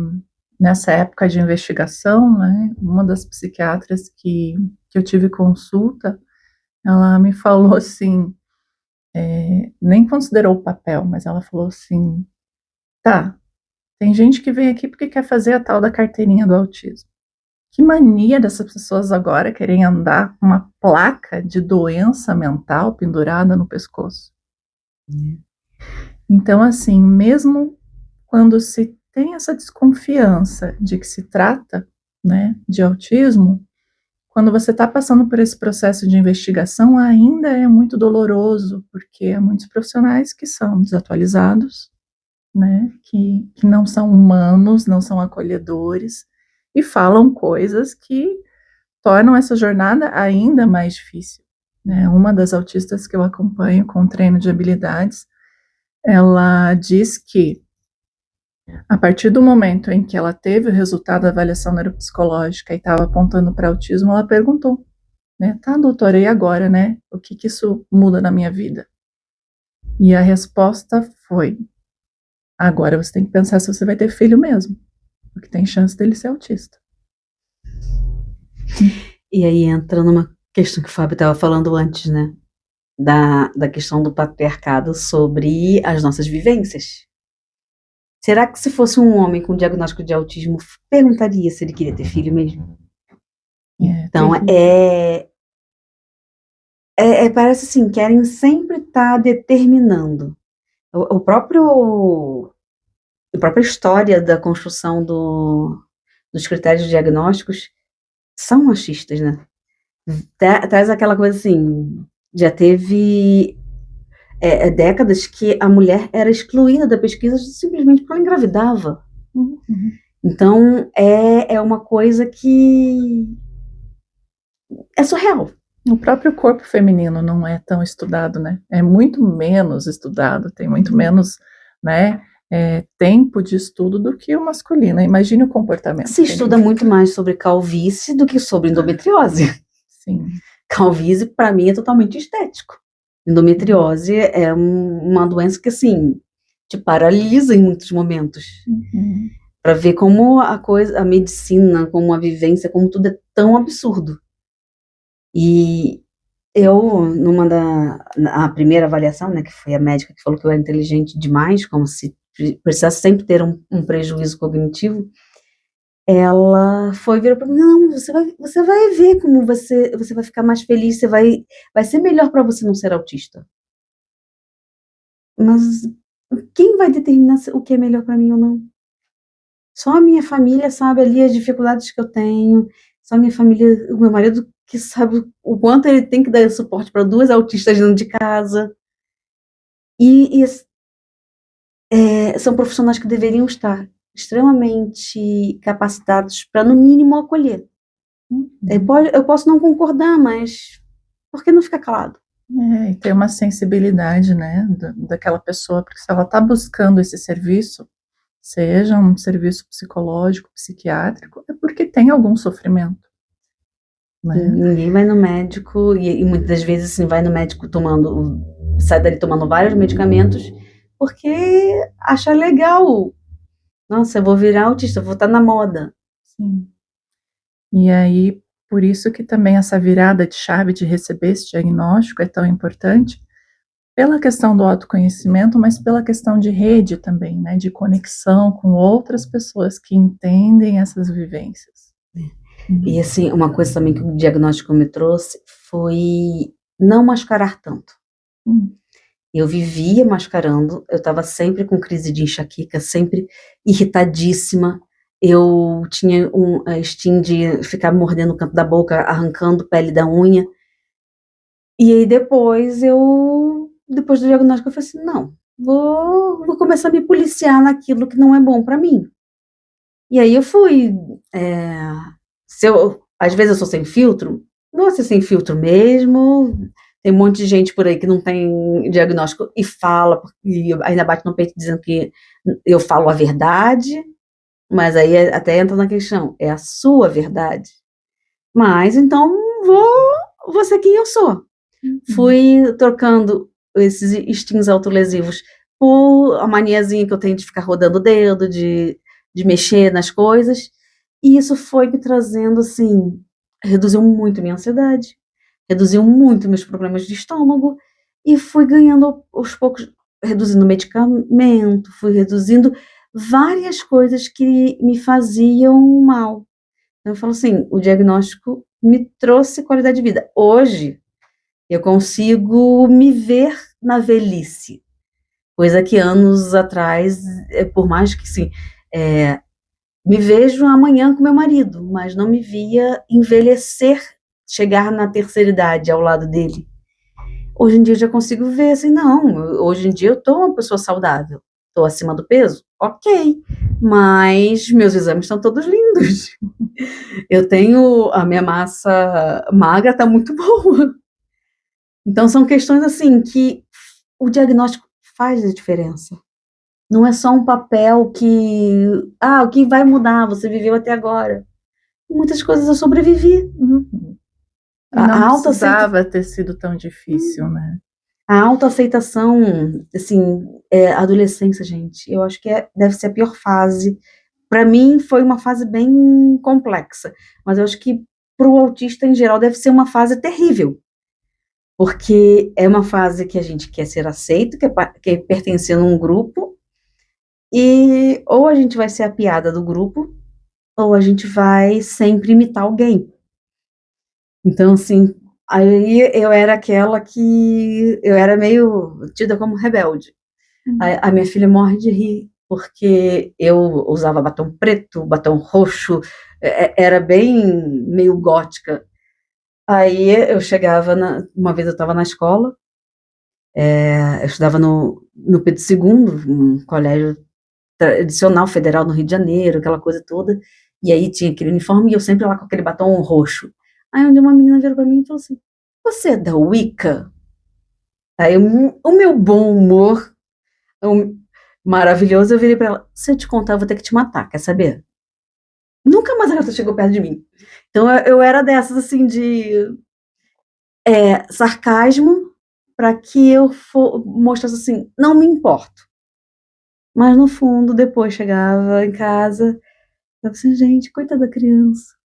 [SPEAKER 10] nessa época de investigação, né, uma das psiquiatras que eu tive consulta, ela me falou assim, nem considerou o papel, mas ela falou assim, tá, tem gente que vem aqui porque quer fazer a tal da carteirinha do autismo. Que mania dessas pessoas agora querem andar com uma placa de doença mental pendurada no pescoço. Então, assim, mesmo quando se tem essa desconfiança de que se trata, né, de autismo, quando você está passando por esse processo de investigação, ainda é muito doloroso, porque há muitos profissionais que são desatualizados, né, que não são humanos, não são acolhedores, e falam coisas que tornam essa jornada ainda mais difícil. Né? Uma das autistas que eu acompanho com treino de habilidades, ela diz que a partir do momento em que ela teve o resultado da avaliação neuropsicológica e estava apontando para autismo, ela perguntou, né, tá, doutora, e agora, né, o que isso muda na minha vida? E a resposta foi, agora você tem que pensar se você vai ter filho mesmo, porque tem chance dele ser autista.
[SPEAKER 1] E aí entra numa questão que o Fábio estava falando antes, né, da questão do patriarcado sobre as nossas vivências. Será que se fosse um homem com diagnóstico de autismo, perguntaria se ele queria ter filho mesmo? Então, parece assim, querem sempre estar determinando. A própria história da construção dos critérios diagnósticos são machistas, né? Traz aquela coisa assim, já teve décadas que a mulher era excluída da pesquisa simplesmente porque ela engravidava.
[SPEAKER 10] Uhum.
[SPEAKER 1] Então, é uma coisa que é surreal.
[SPEAKER 10] O próprio corpo feminino não é tão estudado, né? É muito menos estudado, tem muito menos, né, tempo de estudo do que o masculino. Imagine o comportamento.
[SPEAKER 1] Se estuda muito mais sobre calvície do que sobre endometriose.
[SPEAKER 10] Sim.
[SPEAKER 1] Calvície, para mim, é totalmente estético. Endometriose é uma doença que, assim, te paralisa em muitos momentos.
[SPEAKER 10] Uhum.
[SPEAKER 1] Para ver como a medicina, como a vivência, como tudo é tão absurdo. E eu, na primeira avaliação, né, que foi a médica que falou que eu era inteligente demais, como se precisasse sempre ter um prejuízo cognitivo, ela virou para mim, não, você vai ver como você vai ficar mais feliz, vai ser melhor para você não ser autista. Mas quem vai determinar o que é melhor para mim ou não? Só a minha família sabe ali as dificuldades que eu tenho, só a minha família, o meu marido que sabe o quanto ele tem que dar suporte para 2 autistas dentro de casa. E são profissionais que deveriam estar extremamente capacitados para, no mínimo, acolher. Eu posso não concordar, mas por que não ficar calado?
[SPEAKER 10] E ter uma sensibilidade, né, daquela pessoa, porque se ela está buscando esse serviço, seja um serviço psicológico, psiquiátrico, é porque tem algum sofrimento. Né?
[SPEAKER 1] Ninguém vai no médico, e muitas das vezes assim, vai no médico sai dali tomando vários medicamentos, porque acha legal. Nossa, eu vou virar autista, eu vou estar na moda.
[SPEAKER 10] Sim. E aí, por isso que também essa virada de chave de receber esse diagnóstico é tão importante, pela questão do autoconhecimento, mas pela questão de rede também, né, de conexão com outras pessoas que entendem essas vivências.
[SPEAKER 1] E assim, uma coisa também que o diagnóstico me trouxe foi não mascarar tanto. Eu vivia mascarando, eu estava sempre com crise de enxaqueca, sempre irritadíssima. Eu tinha a instinto de ficar mordendo o canto da boca, arrancando pele da unha. E aí depois do diagnóstico, eu falei assim, não, vou começar a me policiar naquilo que não é bom para mim. E aí eu fui, às vezes eu sou sem filtro, vou ser sem filtro mesmo. Tem um monte de gente por aí que não tem diagnóstico e fala, e ainda bate no peito dizendo que eu falo a verdade, mas aí até entra na questão, é a sua verdade. Mas então vou ser quem eu sou. Fui trocando esses instintos autolesivos por a maniazinha que eu tenho de ficar rodando o dedo, de mexer nas coisas, e isso foi me trazendo, assim, reduziu muito minha ansiedade, reduziu muito meus problemas de estômago, e fui ganhando aos poucos, reduzindo medicamento, fui reduzindo várias coisas que me faziam mal. Eu falo assim, o diagnóstico me trouxe qualidade de vida. Hoje, eu consigo me ver na velhice, coisa que anos atrás, por mais que sim, me vejo amanhã com meu marido, mas não me via envelhecer, chegar na terceira idade ao lado dele. Hoje em dia eu já consigo ver assim, não, hoje em dia eu tô uma pessoa saudável, tô acima do peso, ok, mas meus exames estão todos lindos. Eu tenho, a minha massa magra tá muito boa. Então são questões assim que o diagnóstico faz a diferença. Não é só um papel que, o que vai mudar, você viveu até agora. Muitas coisas eu sobrevivi.
[SPEAKER 10] E não precisava ter sido tão difícil, né?
[SPEAKER 1] A autoaceitação, assim, a adolescência, gente, eu acho que deve ser a pior fase. Para mim foi uma fase bem complexa, mas eu acho que para o autista em geral deve ser uma fase terrível, porque é uma fase que a gente quer ser aceito, quer pertencer a um grupo, e ou a gente vai ser a piada do grupo, ou a gente vai sempre imitar alguém. Então, assim, aí eu era aquela que eu era meio tida como rebelde. A minha filha morre de rir, porque eu usava batom preto, batom roxo, era bem meio gótica. Aí eu chegava, uma vez eu estava na escola, eu estudava no Pedro II, um colégio tradicional federal no Rio de Janeiro, aquela coisa toda, e aí tinha aquele uniforme e eu sempre lá com aquele batom roxo. Aí um dia uma menina virou pra mim e falou assim, você é da Wicca? Aí o meu bom humor maravilhoso, eu virei pra ela, se eu te contar eu vou ter que te matar, quer saber? Nunca mais a garota chegou perto de mim. Então eu era dessas assim de sarcasmo para que eu mostrasse assim, não me importo. Mas no fundo, depois chegava em casa, eu assim, gente, coitada da criança.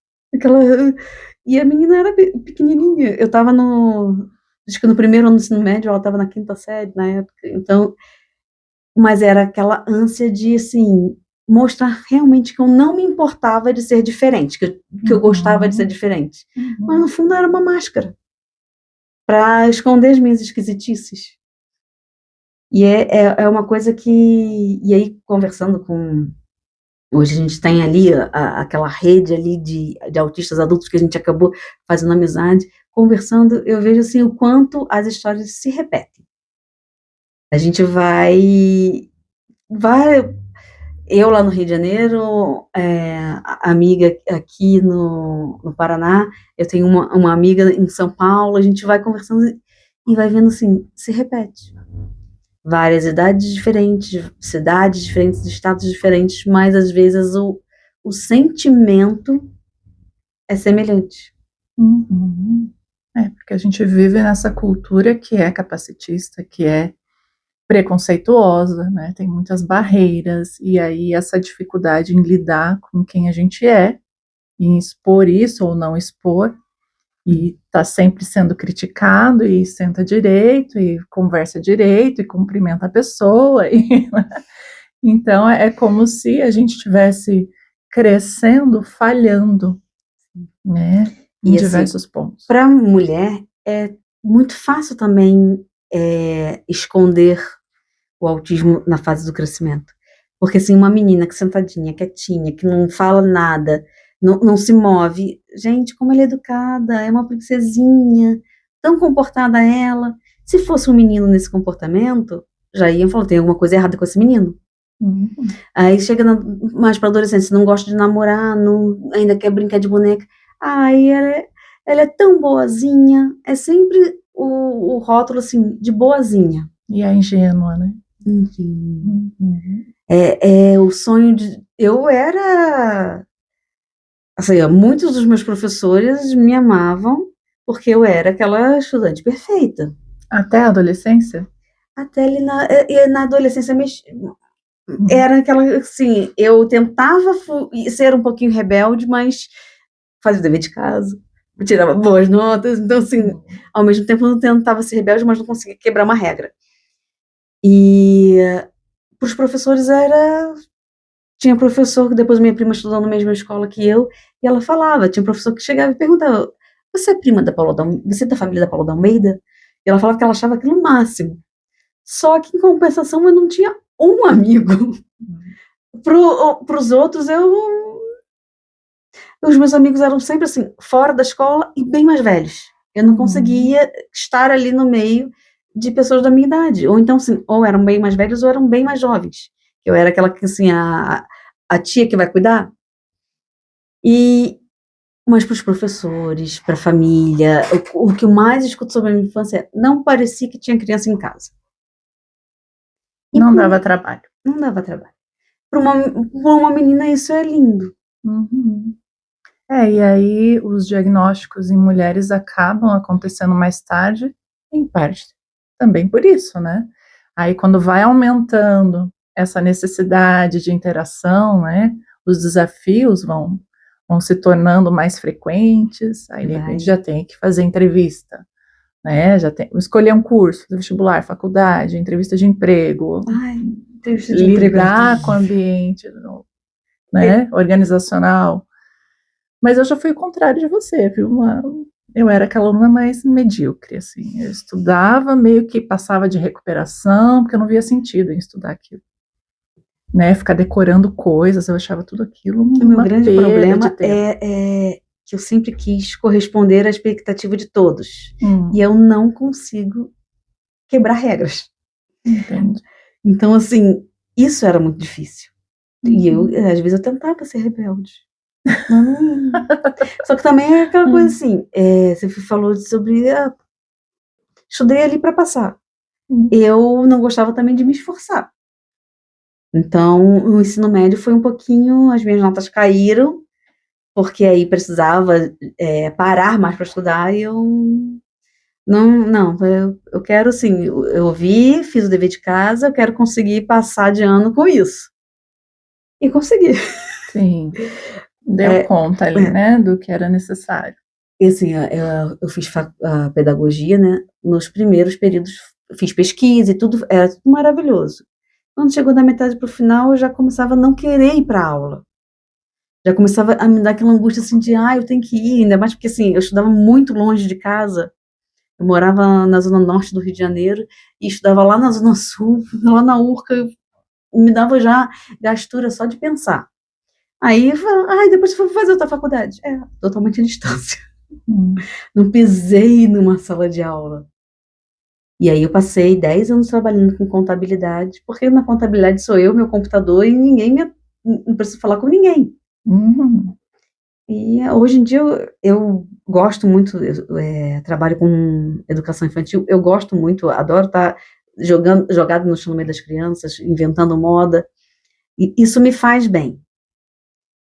[SPEAKER 1] E a menina era pequenininha. Eu estava acho que no primeiro ano do ensino médio, ela estava na 5ª série na época. Então, mas era aquela ânsia de, assim, mostrar realmente que eu não me importava de ser diferente, que eu gostava de ser diferente. Mas no fundo era uma máscara para esconder as minhas esquisitices. E é uma coisa que... E aí, conversando com... Hoje a gente tem ali aquela rede ali de autistas adultos que a gente acabou fazendo amizade, conversando, eu vejo assim o quanto as histórias se repetem. A gente vai eu lá no Rio de Janeiro, amiga aqui no Paraná, eu tenho uma amiga em São Paulo, a gente vai conversando e vai vendo assim, se repete. Várias idades diferentes, cidades diferentes, estados diferentes, mas às vezes o sentimento é semelhante.
[SPEAKER 10] Porque a gente vive nessa cultura que é capacitista, que é preconceituosa, né? Tem muitas barreiras, e aí essa dificuldade em lidar com quem a gente é, em expor isso ou não expor, e tá sempre sendo criticado, e senta direito, e conversa direito, e cumprimenta a pessoa, então é como se a gente estivesse crescendo, falhando, né, em diversos pontos.
[SPEAKER 1] Para a mulher é muito fácil também esconder o autismo na fase do crescimento, porque assim, uma menina que sentadinha, quietinha, que não fala nada, não se move, gente, como ela é educada, é uma princesinha, tão comportada ela. Se fosse um menino nesse comportamento, já iam falar, tem alguma coisa errada com esse menino. Aí chega mais para adolescência, não gosta de namorar, ainda quer brincar de boneca. Aí ela é tão boazinha, é sempre o rótulo assim, de boazinha.
[SPEAKER 10] E é ingênua, né?
[SPEAKER 1] É o sonho de... Eu era... Assim, muitos dos meus professores me amavam porque eu era aquela estudante perfeita.
[SPEAKER 10] Até a adolescência?
[SPEAKER 1] Até ali na adolescência, era aquela, assim, eu tentava ser um pouquinho rebelde, mas fazia o dever de casa, eu tirava boas notas, então, assim, ao mesmo tempo eu tentava ser rebelde, mas não conseguia quebrar uma regra. E para os professores tinha professor que depois minha prima estudou na mesma escola que eu, e ela falava, tinha um professor que chegava e perguntava, você é prima da Paula você é da família da Paula da Almeida? E ela falava que ela achava aquilo o máximo. Só que, em compensação, eu não tinha um amigo. Para os outros, os meus amigos eram sempre assim, fora da escola e bem mais velhos. Eu não conseguia estar ali no meio de pessoas da minha idade. Ou então, assim, ou eram bem mais velhos ou eram bem mais jovens. Eu era aquela que, assim, a tia que vai cuidar. Mas para os professores, para a família, o que eu mais escuto sobre a minha infância é, não parecia que tinha criança em casa.
[SPEAKER 10] Não dava trabalho.
[SPEAKER 1] Não dava trabalho. Para uma menina isso é lindo.
[SPEAKER 10] E aí os diagnósticos em mulheres acabam acontecendo mais tarde, em parte também por isso, né? Aí quando vai aumentando essa necessidade de interação, né? Os desafios vão se tornando mais frequentes, aí de repente já tem que fazer entrevista, né? Já tem escolher um curso, vestibular, faculdade, entrevista de emprego, lidar com o ambiente, né? Organizacional. Mas eu já fui o contrário de você, viu? Eu era aquela aluna mais medíocre, assim. Eu estudava, meio que passava de recuperação, porque eu não via sentido em estudar aquilo. Né? Ficar decorando coisas, eu achava tudo aquilo uma
[SPEAKER 1] O meu grande
[SPEAKER 10] perda
[SPEAKER 1] problema
[SPEAKER 10] de tempo.
[SPEAKER 1] é que eu sempre quis corresponder à expectativa de todos. E eu não consigo quebrar regras.
[SPEAKER 10] Entendi.
[SPEAKER 1] Então, assim, isso era muito difícil. E às vezes eu tentava ser rebelde. Só que também é aquela coisa assim, você falou sobre estudei ali para passar. Eu não gostava também de me esforçar. Então, o ensino médio foi um pouquinho, as minhas notas caíram, porque aí precisava parar mais para estudar e eu eu quero assim, eu fiz o dever de casa, eu quero conseguir passar de ano com isso. E consegui.
[SPEAKER 10] Sim. Deu conta ali, né, do que era necessário.
[SPEAKER 1] E assim, eu fiz pedagogia, né, nos primeiros períodos, fiz pesquisa e tudo, era tudo maravilhoso. Quando chegou da metade para o final, eu já começava a não querer ir para aula. Já começava a me dar aquela angústia assim de, eu tenho que ir, ainda mais porque assim, eu estudava muito longe de casa, eu morava na zona norte do Rio de Janeiro e estudava lá na zona sul, lá na Urca, me dava já gastura só de pensar. Aí, depois eu fui fazer outra faculdade. Totalmente à distância. Não pisei numa sala de aula. E aí eu passei 10 anos trabalhando com contabilidade, porque na contabilidade sou eu, meu computador, e não preciso falar com ninguém. E hoje em dia eu gosto muito, trabalho com educação infantil, eu gosto muito, adoro estar jogado no chão no meio das crianças, inventando moda, e isso me faz bem.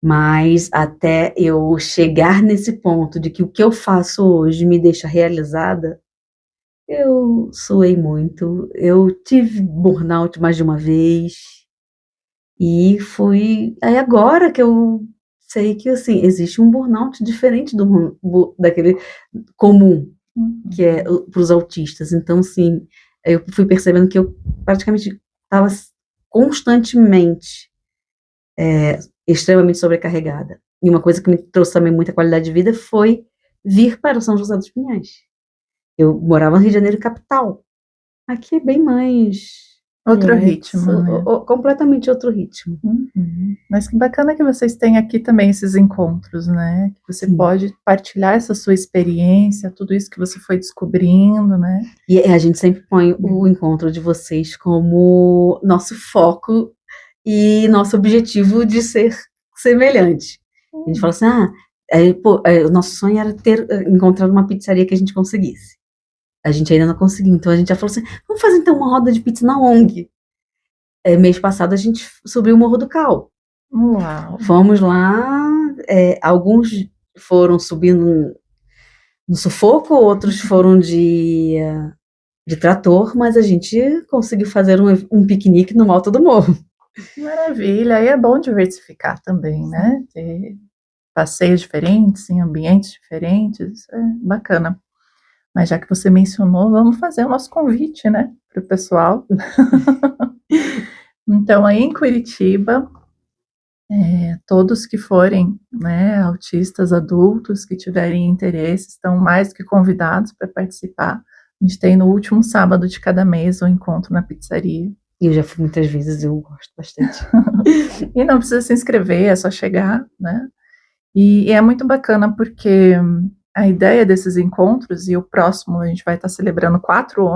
[SPEAKER 1] Mas até eu chegar nesse ponto de que o que eu faço hoje me deixa realizada, eu suei muito, eu tive burnout mais de uma vez, e aí agora que eu sei que, assim, existe um burnout diferente daquele comum, que é para os autistas. Então, assim, eu fui percebendo que eu praticamente estava constantemente extremamente sobrecarregada. E uma coisa que me trouxe também muita qualidade de vida foi vir para o São José dos Pinhais. Eu morava no Rio de Janeiro capital. Aqui é bem mais...
[SPEAKER 10] Outro ritmo, né?
[SPEAKER 1] Completamente outro ritmo.
[SPEAKER 10] Mas que bacana que vocês têm aqui também esses encontros, né? Que você pode partilhar essa sua experiência, tudo isso que você foi descobrindo, né?
[SPEAKER 1] E a gente sempre põe o encontro de vocês como nosso foco e nosso objetivo de ser semelhante. A gente fala assim, o nosso sonho era encontrar uma pizzaria que a gente conseguisse. A gente ainda não conseguiu, então a gente já falou assim, vamos fazer então uma roda de pizza na ONG. Mês passado a gente subiu o Morro do Cal.
[SPEAKER 10] Uau.
[SPEAKER 1] Fomos lá, alguns foram subindo no sufoco, outros foram de de trator, mas a gente conseguiu fazer um piquenique no alto do morro.
[SPEAKER 10] Maravilha, e é bom diversificar também, né? Ter passeios diferentes, em ambientes diferentes, é bacana. Mas já que você mencionou, vamos fazer o nosso convite, né, para o pessoal. Então, aí em Curitiba, todos que forem, né, autistas adultos que tiverem interesse, estão mais do que convidados para participar. A gente tem no último sábado de cada mês um encontro na pizzaria.
[SPEAKER 1] E eu já fui muitas vezes, eu gosto bastante.
[SPEAKER 10] E não precisa se inscrever, é só chegar, né? E é muito bacana porque a ideia desses encontros, e o próximo a gente vai estar celebrando 4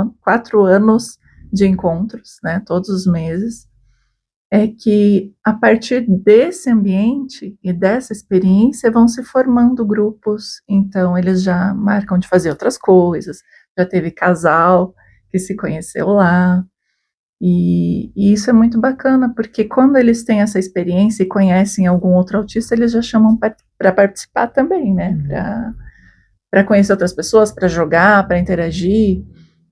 [SPEAKER 10] anos de encontros, né, todos os meses, é que a partir desse ambiente e dessa experiência vão se formando grupos, então eles já marcam de fazer outras coisas, já teve casal que se conheceu lá, e isso é muito bacana, porque quando eles têm essa experiência e conhecem algum outro autista, eles já chamam para participar também, né? Para conhecer outras pessoas, para jogar, para interagir.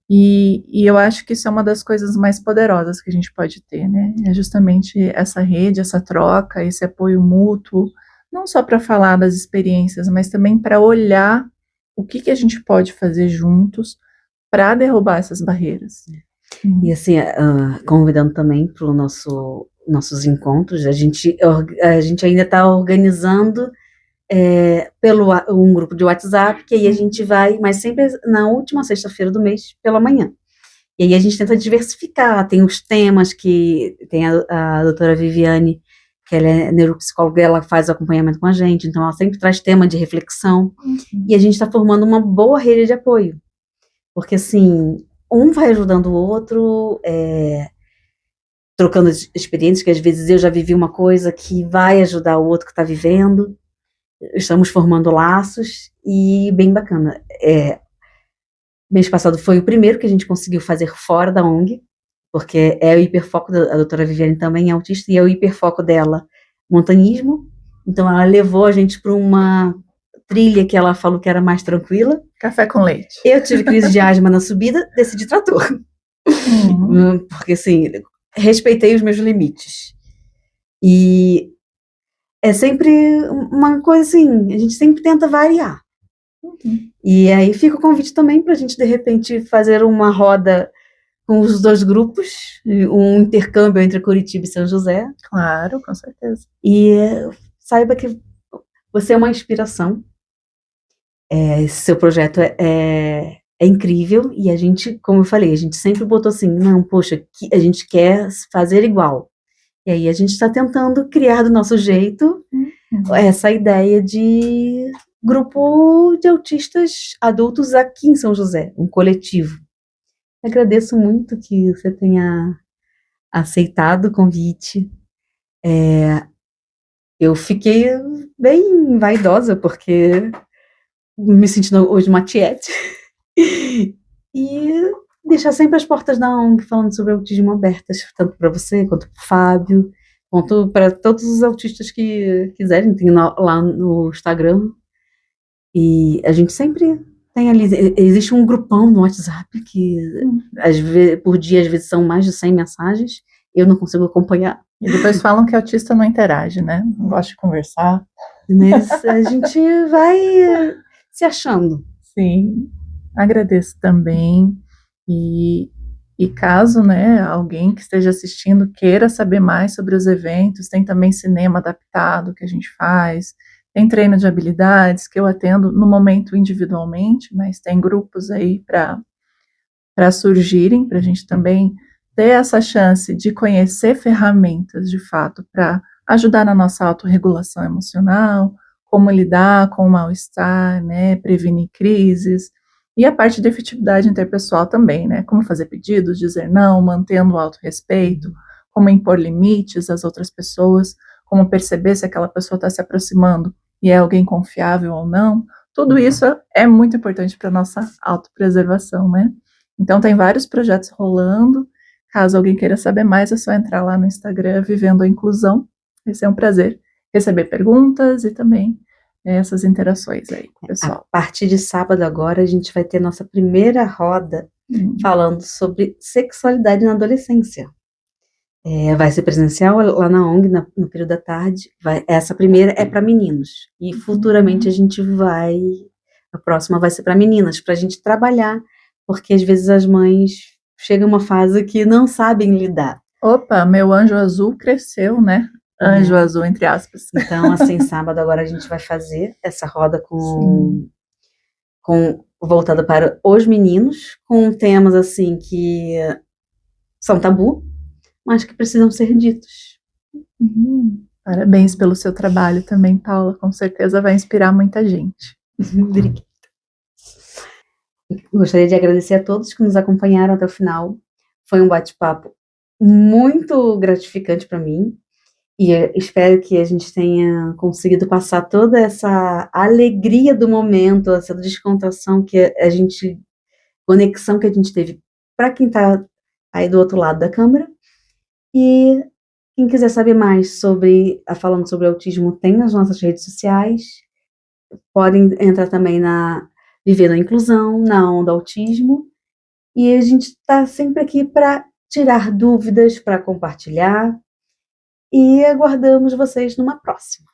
[SPEAKER 10] E eu acho que isso é uma das coisas mais poderosas que a gente pode ter, né? É justamente essa rede, essa troca, esse apoio mútuo, não só para falar das experiências, mas também para olhar o que a gente pode fazer juntos para derrubar essas barreiras.
[SPEAKER 1] E assim, convidando também para os nossos encontros, a gente ainda está organizando pelo um grupo de WhatsApp, que aí a gente vai, mas sempre na última sexta-feira do mês, pela manhã. E aí a gente tenta diversificar, tem os temas que tem a doutora Viviane, que ela é neuropsicóloga, ela faz acompanhamento com a gente, então ela sempre traz tema de reflexão, e a gente está formando uma boa rede de apoio, porque assim, um vai ajudando o outro, trocando experiências, que às vezes eu já vivi uma coisa que vai ajudar o outro que está vivendo, estamos formando laços, e bem bacana. Mês passado foi o primeiro que a gente conseguiu fazer fora da ONG, porque é o hiperfoco a doutora Viviane também é autista, e é o hiperfoco dela, montanhismo, então ela levou a gente para uma trilha que ela falou que era mais tranquila.
[SPEAKER 10] Café com leite.
[SPEAKER 1] Eu tive crise de asma na subida, decidi trator. Porque, assim, respeitei os meus limites. E é sempre uma coisa assim, a gente sempre tenta variar. E aí fica o convite também para a gente, de repente, fazer uma roda com os dois grupos, um intercâmbio entre Curitiba e São José.
[SPEAKER 10] Claro, com certeza.
[SPEAKER 1] E saiba que você é uma inspiração. Esse seu projeto é incrível, e a gente, como eu falei, a gente sempre botou assim, não, poxa, a gente quer fazer igual. E aí a gente está tentando criar do nosso jeito essa ideia de grupo de autistas adultos aqui em São José, um coletivo. Agradeço muito que você tenha aceitado o convite. Eu fiquei bem vaidosa, porque me sentindo hoje uma tiete. E deixar sempre as portas da ONG falando sobre autismo abertas, tanto para você, quanto para o Fábio, quanto para todos os autistas que quiserem, tem lá no Instagram. E a gente sempre tem ali, existe um grupão no WhatsApp que por dia, às vezes, são mais de 100 mensagens, eu não consigo acompanhar.
[SPEAKER 10] E depois falam que autista não interage, né? Não gosta de conversar.
[SPEAKER 1] Mas a gente vai se achando.
[SPEAKER 10] Sim, agradeço também. E caso, né, alguém que esteja assistindo queira saber mais sobre os eventos, tem também cinema adaptado que a gente faz, tem treino de habilidades que eu atendo no momento individualmente, mas tem grupos aí para surgirem, para a gente também ter essa chance de conhecer ferramentas, de fato, para ajudar na nossa autorregulação emocional, como lidar com o mal-estar, né, prevenir crises, e a parte de efetividade interpessoal também, né, como fazer pedidos, dizer não, mantendo o autorrespeito, como impor limites às outras pessoas, como perceber se aquela pessoa está se aproximando e é alguém confiável ou não. Tudo isso é muito importante para a nossa autopreservação, né? Então tem vários projetos rolando. Caso alguém queira saber mais, é só entrar lá no Instagram, Vivendo a Inclusão. Vai ser um prazer receber perguntas e também essas interações aí com o pessoal.
[SPEAKER 1] A partir de sábado agora, a gente vai ter nossa primeira roda falando sobre sexualidade na adolescência. Vai ser presencial lá na ONG, no período da tarde. Essa primeira é para meninos. E futuramente a próxima vai ser para meninas, para a gente trabalhar, porque às vezes as mães chegam a uma fase que não sabem lidar.
[SPEAKER 10] Opa, meu anjo azul cresceu, né? Anjo azul, entre aspas.
[SPEAKER 1] Então, assim, sábado agora a gente vai fazer essa roda voltada para os meninos, com temas assim que são tabu, mas que precisam ser ditos.
[SPEAKER 10] Parabéns pelo seu trabalho também, Paula. Com certeza vai inspirar muita gente.
[SPEAKER 1] Obrigada. Gostaria de agradecer a todos que nos acompanharam até o final. Foi um bate-papo muito gratificante para mim. E espero que a gente tenha conseguido passar toda essa alegria do momento, essa descontração conexão que a gente teve para quem está aí do outro lado da câmera. E quem quiser saber mais falando sobre autismo, tem nas nossas redes sociais. Podem entrar também na Vivendo a Inclusão, na Onda Autismo. E a gente está sempre aqui para tirar dúvidas, para compartilhar. E aguardamos vocês numa próxima.